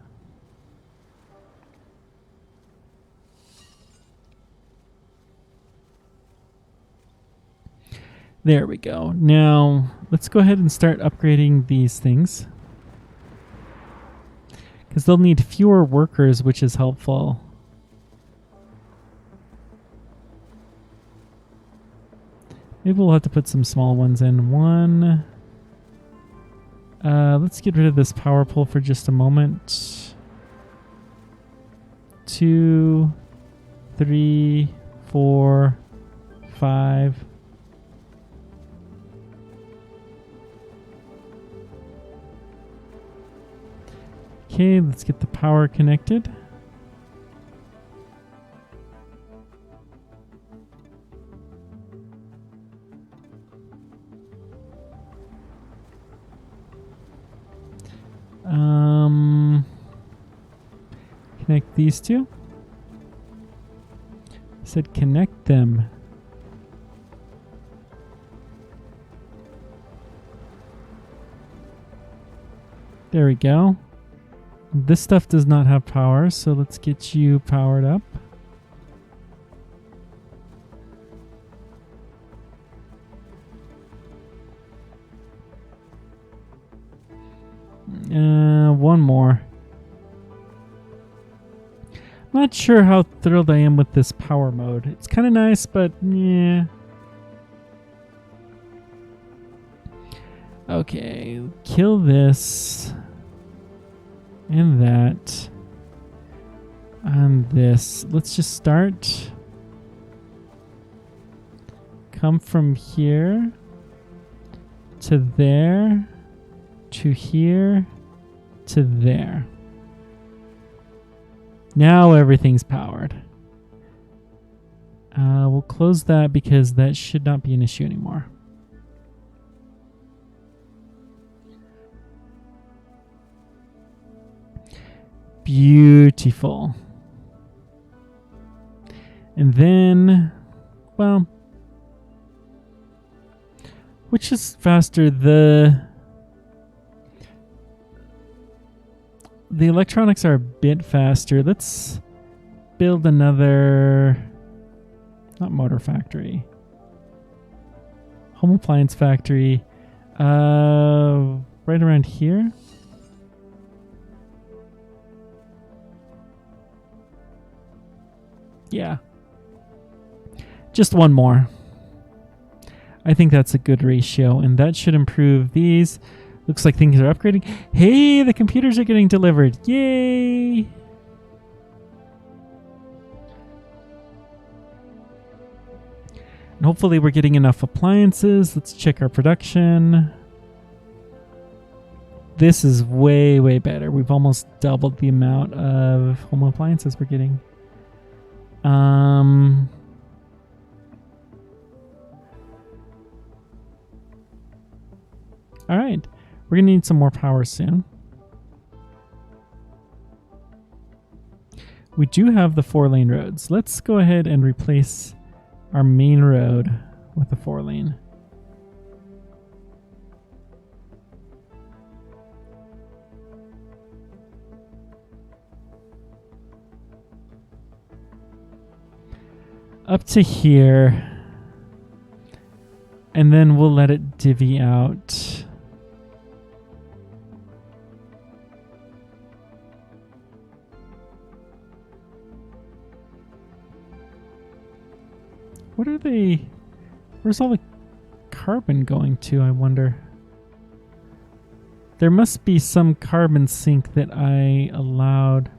There we go. Now, let's go ahead and start upgrading these things. Because they'll need fewer workers, which is helpful. Maybe we'll have to put some small ones in. One. Let's get rid of this power pole for just a moment. 2, 3, 4, 5. Okay, let's get the power connected. Connect these two. I said connect them. There we go. This stuff does not have power, so let's get you powered up. One more. Not sure how thrilled I am with this power mode. It's kind of nice, but yeah. Okay, kill this. And that. And this. Let's just start. Come from here to there to here to there. Now everything's powered. We'll close that because that should not be an issue anymore. Beautiful. And then, well, which is faster? The electronics are a bit faster. Let's build another, not motor factory, home appliance factory, right around here. Yeah. Just one more. I think that's a good ratio, and that should improve these. Looks like things are upgrading. Hey, the computers are getting delivered. Yay! And hopefully we're getting enough appliances. Let's check our production. This is way, way better. We've almost doubled the amount of home appliances we're getting. All right. We're going to need some more power soon. We do have the 4-lane roads. Let's go ahead and replace our main road with a 4-lane. Up to here. And then we'll let it divvy out. What are they? Where's all the carbon going to, I wonder? There must be some carbon sink that I allowed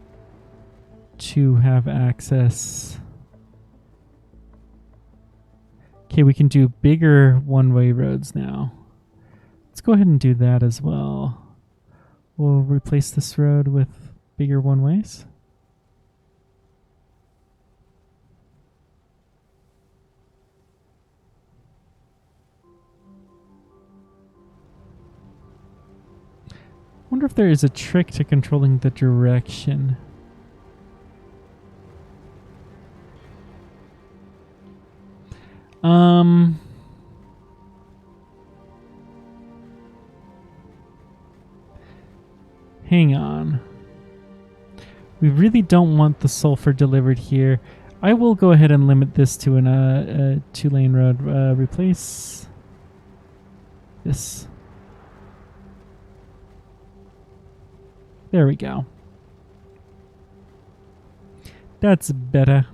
to have access. Okay, we can do bigger one-way roads now. Let's go ahead and do that as well. We'll replace this road with bigger one-ways. Wonder if there is a trick to controlling the direction. Hang on. We really don't want the sulfur delivered here. I will go ahead and limit this to a 2-lane road. Replace this. There we go. That's better.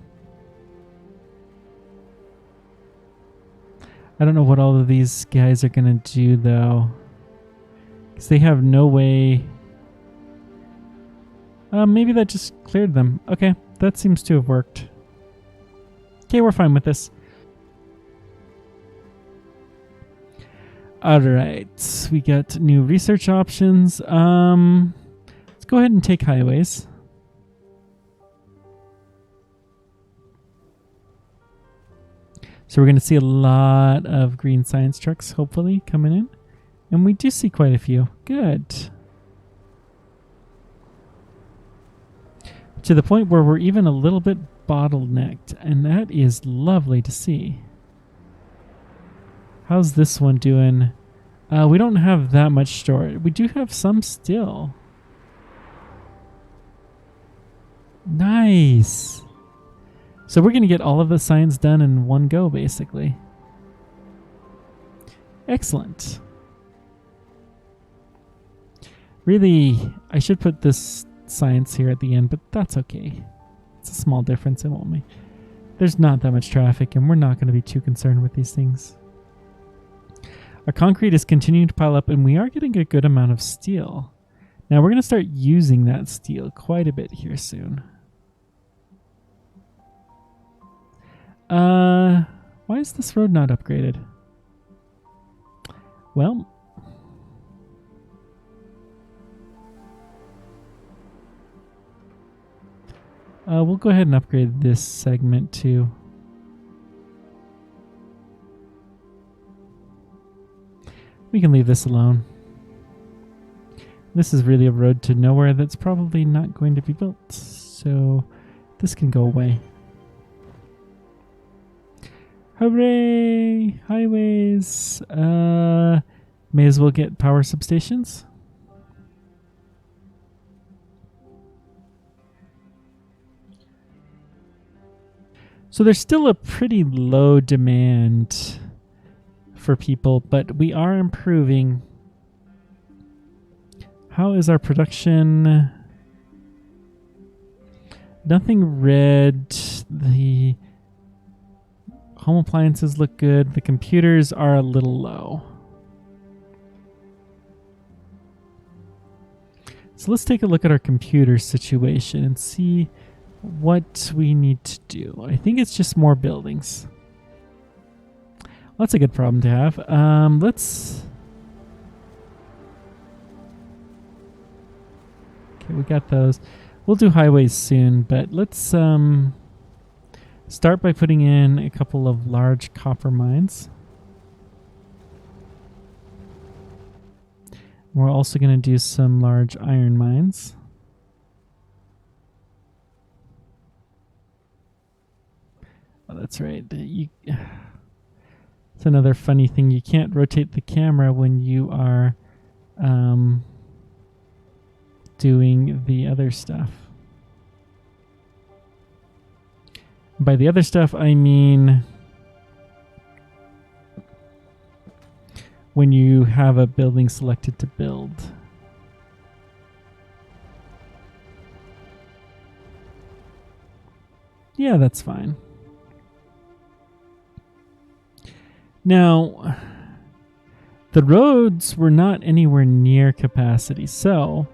I don't know what all of these guys are going to do, though. Because they have no way... maybe that just cleared them. Okay, that seems to have worked. Okay, we're fine with this. Alright, we got new research options. Let's go ahead and take highways. So we're going to see a lot of green science trucks, hopefully, coming in. And we do see quite a few. Good. To the point where we're even a little bit bottlenecked. And that is lovely to see. How's this one doing? We don't have that much storage. We do have some still. Nice. So we're going to get all of the science done in one go, basically. Excellent. Really, I should put this science here at the end, but that's okay. It's a small difference, it won't be. There's not that much traffic, and we're not going to be too concerned with these things. Our concrete is continuing to pile up, and we are getting a good amount of steel. Now, we're going to start using that steel quite a bit here soon. Why is this road not upgraded? Well, we'll go ahead and upgrade this segment too. We can leave this alone. This is really a road to nowhere that's probably not going to be built, so this can go away. Hooray! Highways! May as well get power substations. So there's still a pretty low demand for people, but we are improving. How is our production? Nothing red. The home appliances look good. The computers are a little low. So let's take a look at our computer situation and see what we need to do. I think it's just more buildings. That's a good problem to have. Let's... Okay, we got those. We'll do highways soon, but let's start by putting in a couple of large copper mines. We're also going to do some large iron mines. Oh, that's right. It's another funny thing. You can't rotate the camera when you are doing the other stuff. By the other stuff, I mean when you have a building selected to build. Yeah, that's fine. Now, the roads were not anywhere near capacity, so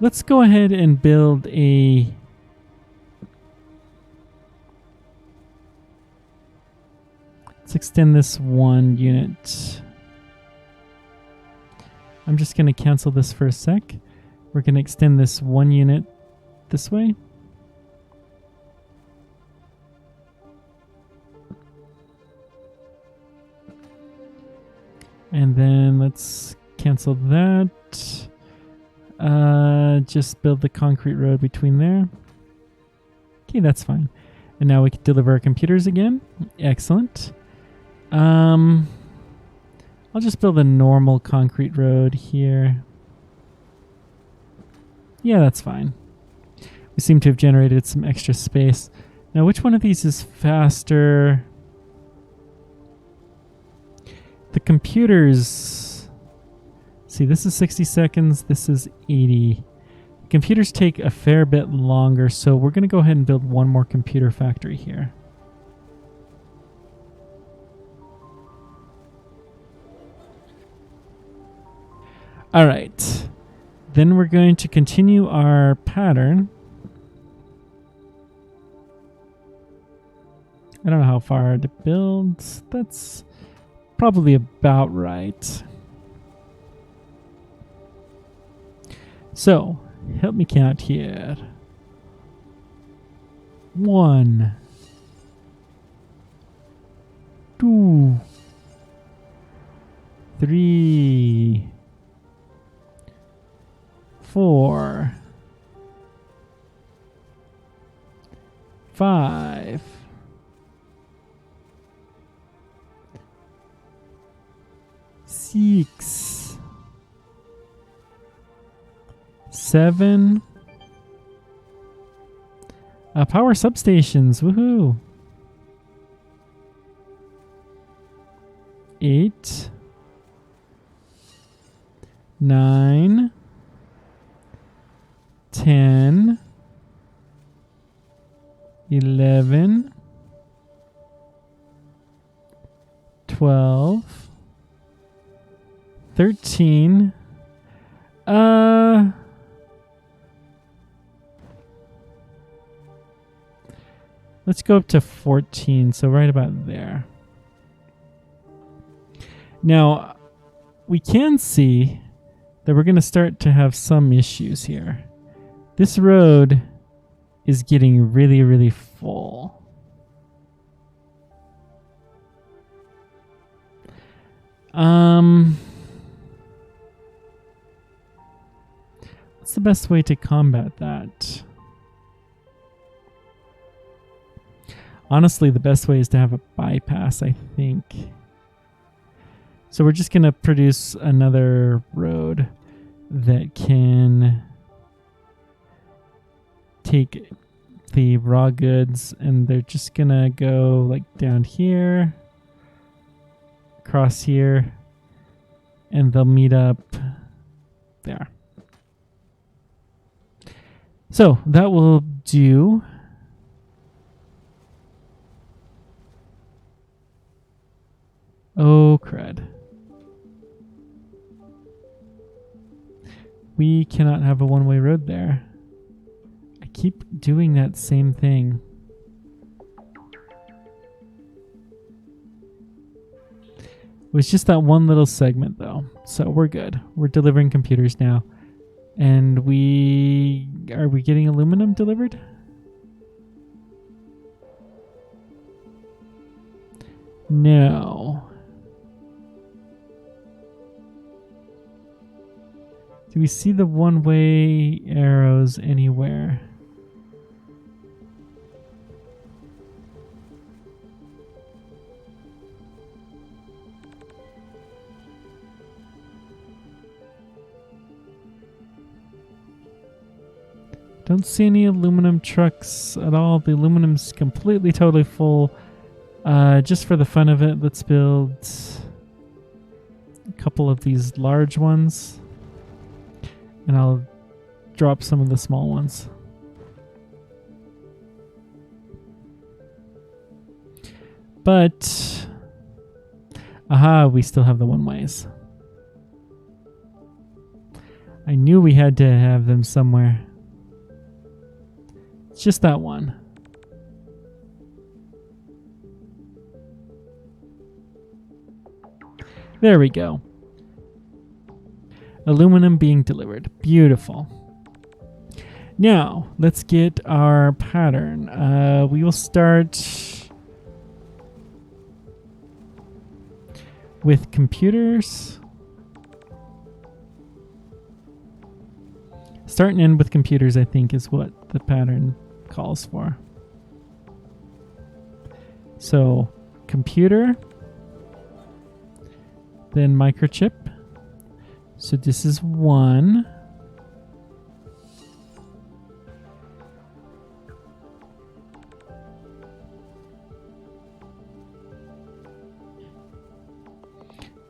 let's go ahead and build a let's extend this 1 unit. I'm just going to cancel this for a sec. We're going to extend this 1 unit this way. And then let's cancel that. Just build the concrete road between there. Okay, that's fine. And now we can deliver our computers again. Excellent. I'll just build a normal concrete road here. Yeah, that's fine. We seem to have generated some extra space. Now, which one of these is faster? The computers... See, this is 60 seconds. This is 80. The computers take a fair bit longer, so we're going to go ahead and build one more computer factory here. All right. Then we're going to continue our pattern. I don't know how far to build. That's probably about right. So, help me count here. 1, 2, 3, 4, 5, 6, 7. Power substations, woohoo! 8, 9, 10, 11, 12, 13. Let's go up to 14, so right about there. Now, we can see that we're going to start to have some issues here. This road is getting really, really full. What's the best way to combat that? Honestly, the best way is to have a bypass, I think. So we're just going to produce another road that can take the raw goods, and they're just going to go like down here, across here, and they'll meet up there. So that will do. Oh, crud. We cannot have a one-way road there. I keep doing that same thing. was just that one little segment though. So we're good. We're delivering computers now. And are we getting aluminum delivered? No. Do we see the one-way arrows anywhere? Don't see any aluminum trucks at all. The aluminum's completely, totally full. Just for the fun of it, let's build a couple of these large ones. And I'll drop some of the small ones. But, aha, we still have the one-ways. I knew we had to have them somewhere. It's just that one. There we go. Aluminum being delivered. Beautiful. Now, let's get our pattern. We will start with computers. Start and end with computers, I think, is what the pattern calls for. So, computer, then microchip. So this is 1.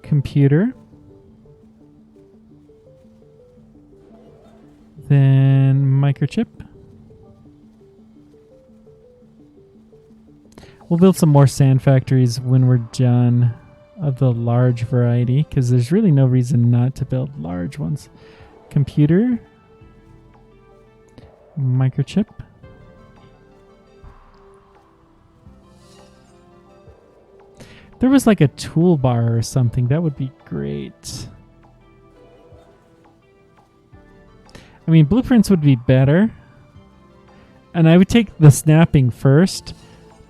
Computer. Then microchip. We'll build some more sand factories when we're done of the large variety, because there's really no reason not to build large ones. Computer, microchip, there was like a toolbar or something, that would be great. I mean, blueprints would be better, and I would take the snapping first.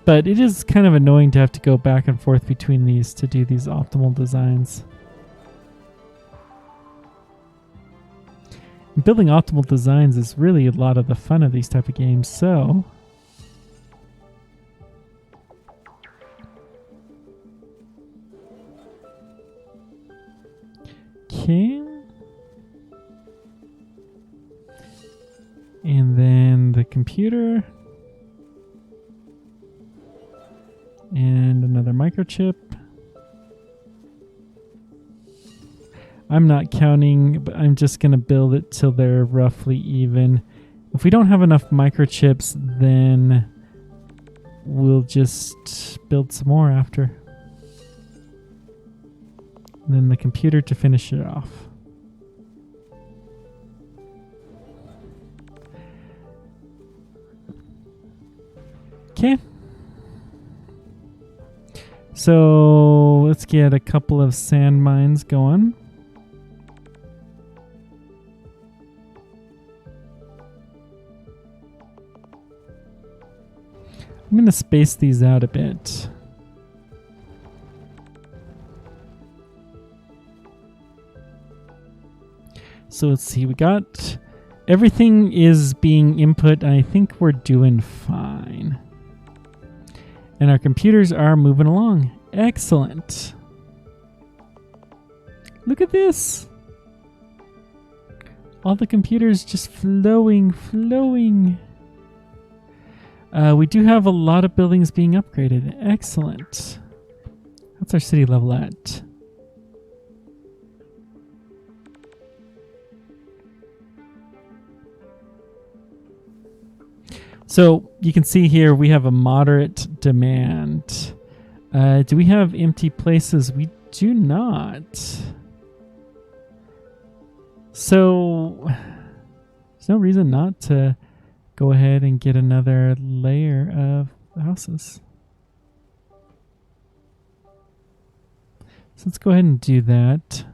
But it is kind of annoying to have to go back and forth between these to do these optimal designs. And building optimal designs is really a lot of the fun of these type of games, so... Okay. And then the computer. And another microchip. I'm not counting, but I'm just going to build it till they're roughly even. If we don't have enough microchips, then we'll just build some more after. And then the computer to finish it off. Okay. So let's get a couple of sand mines going. I'm going to space these out a bit. So let's see, we got everything is being input, and I think we're doing fine. And our computers are moving along. Excellent. Look at this. All the computers just flowing. We do have a lot of buildings being upgraded. Excellent. What's our city level at? So you can see here we have a moderate demand. Do we have empty places? We do not. So there's no reason not to go ahead and get another layer of houses. So let's go ahead and do that.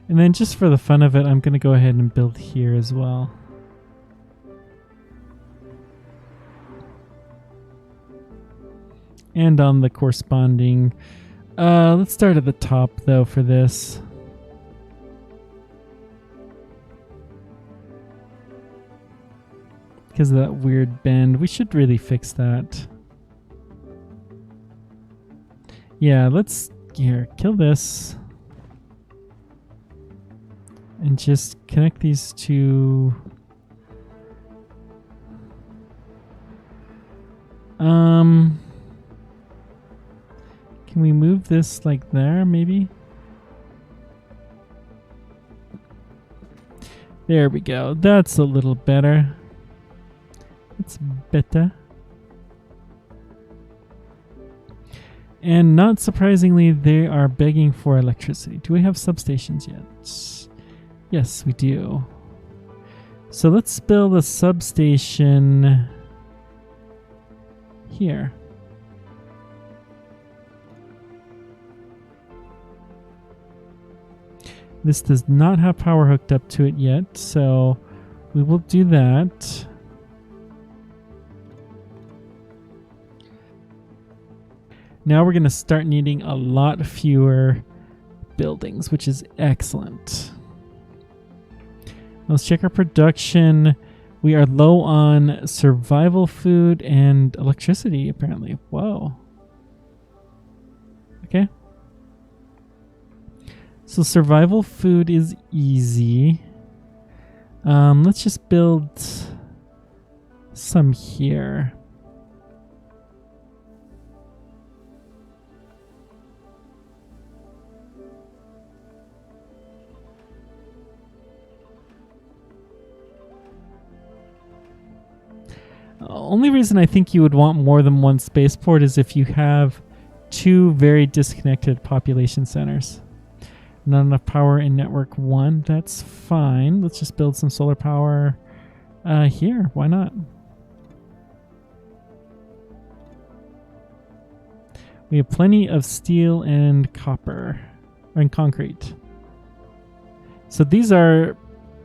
And then just for the fun of it, I'm going to go ahead and build here as well. And on the corresponding, let's start at the top though for this. Because of that weird bend, we should really fix that. Yeah, let's, here, kill this. And just connect these two. Can we move this like there, maybe? There we go. That's a little better. It's better. And not surprisingly, they are begging for electricity. Do we have substations yet? Yes, we do. So let's build a substation here. This does not have power hooked up to it yet, so we will do that. Now we're going to start needing a lot fewer buildings, which is excellent. Let's check our production. We are low on survival food and electricity, apparently. Whoa. Okay. So survival food is easy. Let's just build some here. Only reason I think you would want more than one spaceport is if you have two very disconnected population centers. Not enough power in network 1. That's fine. Let's just build some solar power here. Why not? We have plenty of steel and copper and concrete. So these are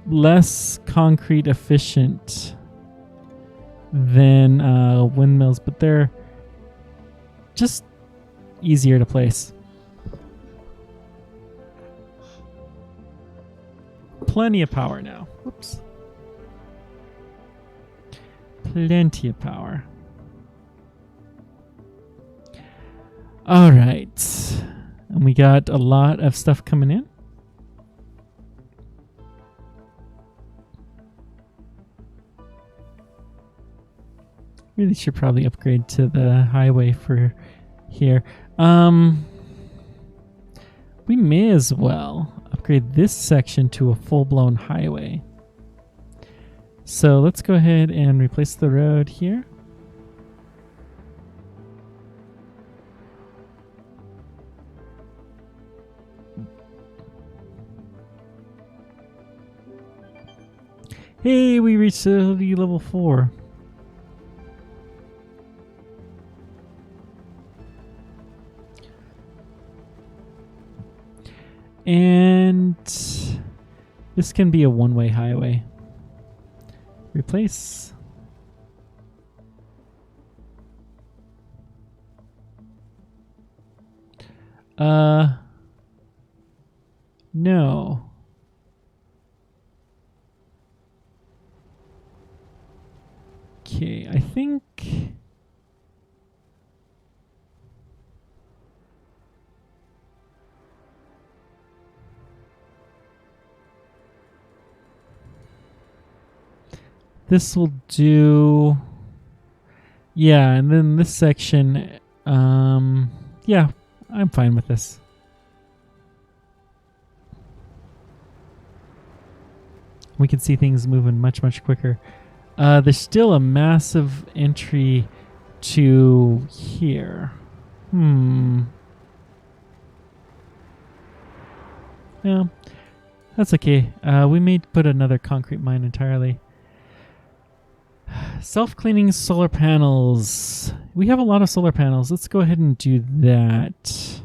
less concrete efficient than windmills, but they're just easier to place. Plenty of power now. Whoops. Plenty of power. All right. And we got a lot of stuff coming in. Really should probably upgrade to the highway for here. We may as well upgrade this section to a full-blown highway. So let's go ahead and replace the road here. Hey, we reached facility level 4. And this can be a one-way highway. Replace. No. Okay, I think this will do. Yeah, and then this section, yeah, I'm fine with this. We can see things moving much, much quicker. There's still a massive entry to here. Yeah, that's okay. We may put another concrete mine entirely. Self-cleaning solar panels. We have a lot of solar panels. Let's go ahead and do that.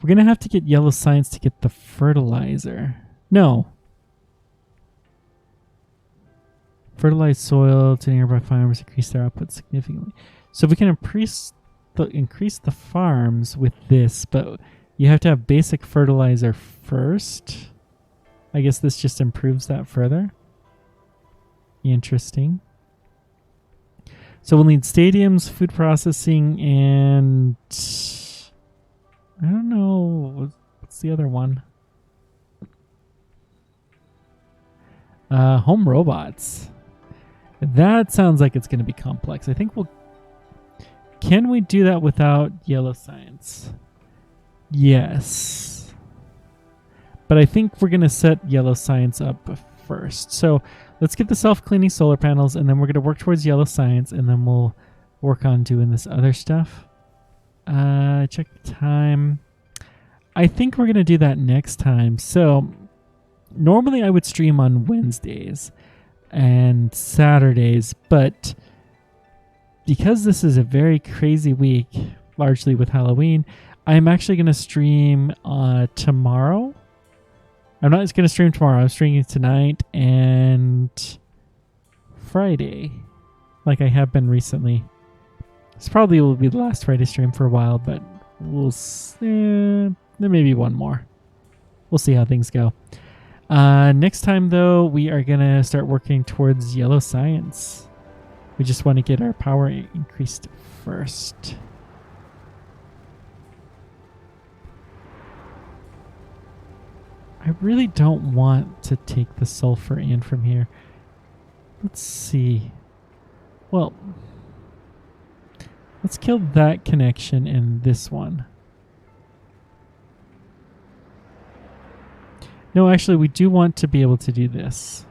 We're going to have to get yellow science to get the fertilizer. No. Fertilize soil to nearby farms, increase their output significantly. So we can increase the farms with this, but you have to have basic fertilizer first. I guess this just improves that further. Interesting. So we'll need stadiums, food processing, and I don't know, what's the other one? Home robots. That sounds like it's going to be complex. I think can we do that without yellow science? Yes. But I think we're going to set yellow science up first. So let's get the self-cleaning solar panels, and then we're going to work towards yellow science, and then we'll work on doing this other stuff. Check the time. I think we're going to do that next time. So normally I would stream on Wednesdays and Saturdays, but because this is a very crazy week, largely with Halloween, I'm actually going to stream tomorrow. I'm not just going to stream tomorrow. I'm streaming tonight and Friday, like I have been recently. This probably will be the last Friday stream for a while, but we'll see. There may be one more. We'll see how things go. Next time, though, we are going to start working towards yellow science. We just want to get our power increased first. I really don't want to take the sulfur in from here. Let's see. Well, let's kill that connection and this one. No, actually, we do want to be able to do this.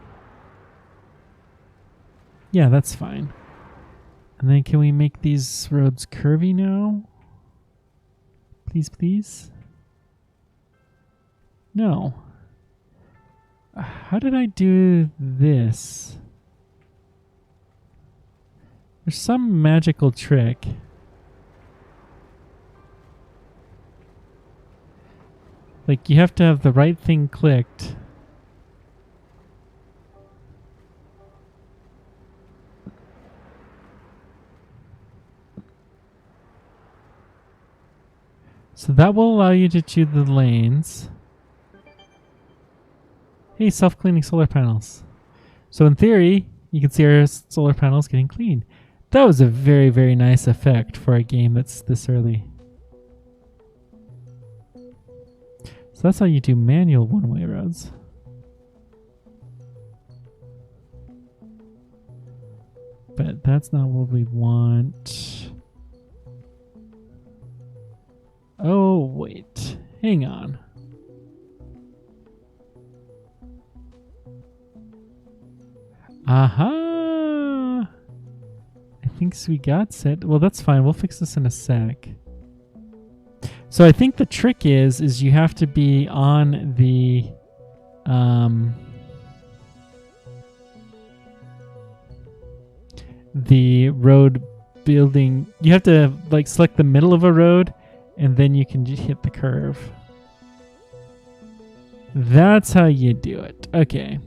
Yeah, that's fine. And then can we make these roads curvy now? Please, please? No. How did I do this? There's some magical trick. Like, you have to have the right thing clicked. So that will allow you to choose the lanes. Hey, self-cleaning solar panels. So in theory, you can see our solar panels getting clean. That was a very, very nice effect for a game that's this early. So that's how you do manual one-way roads. But that's not what we want. Oh, wait. Hang on. Aha! I think we got set. Well, that's fine. We'll fix this in a sec. So I think the trick is you have to be on the road building. You have to like select the middle of a road, and then you can just hit the curve. That's how you do it. Okay.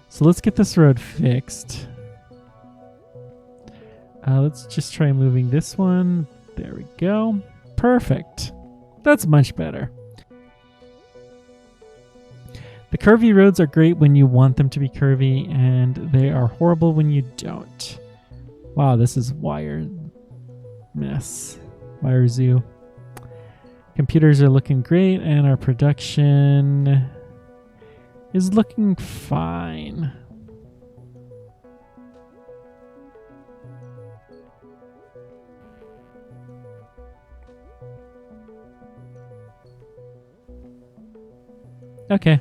So let's get this road fixed. Let's just try moving this one. There we go. Perfect. That's much better. The curvy roads are great when you want them to be curvy, and they are horrible when you don't. Wow, this is wire mess. Wire zoo. Computers are looking great, and our production is looking fine. Okay.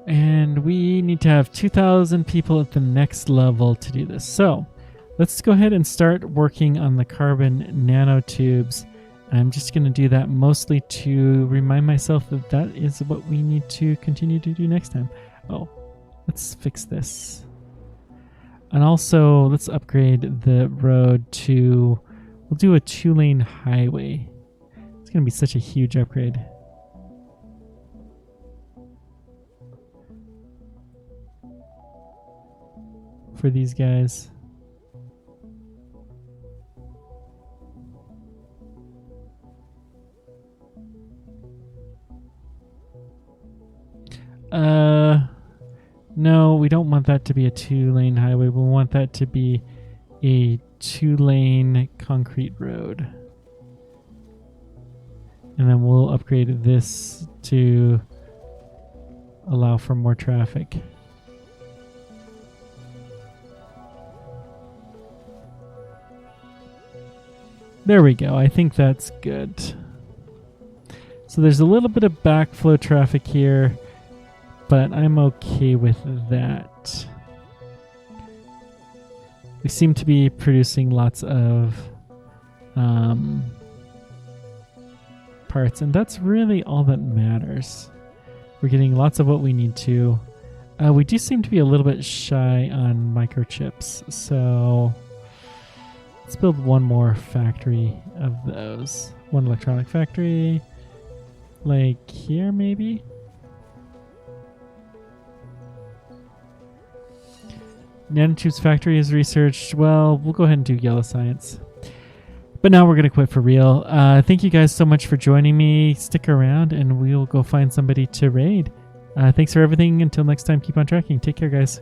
And we need to have 2,000 people at the next level to do this. So let's go ahead and start working on the carbon nanotubes. I'm just going to do that mostly to remind myself that that is what we need to continue to do next time. Oh, let's fix this. And also, let's upgrade the road to, we'll do a 2-lane highway. It's going to be such a huge upgrade. For these guys. No, we don't want that to be a 2-lane highway. We want that to be a 2-lane concrete road. And then we'll upgrade this to allow for more traffic. There we go. I think that's good. So there's a little bit of backflow traffic here, but I'm okay with that. We seem to be producing lots of parts, and that's really all that matters. We're getting lots of what we need to. We do seem to be a little bit shy on microchips, so let's build one more factory of those. One electronic factory, like here maybe? Nanotubes factory is researched. Well, we'll go ahead and do yellow science. But now we're going to quit for real. Thank you guys so much for joining me. Stick around and we'll go find somebody to raid. Thanks for everything. Until next time, keep on tracking. Take care, guys.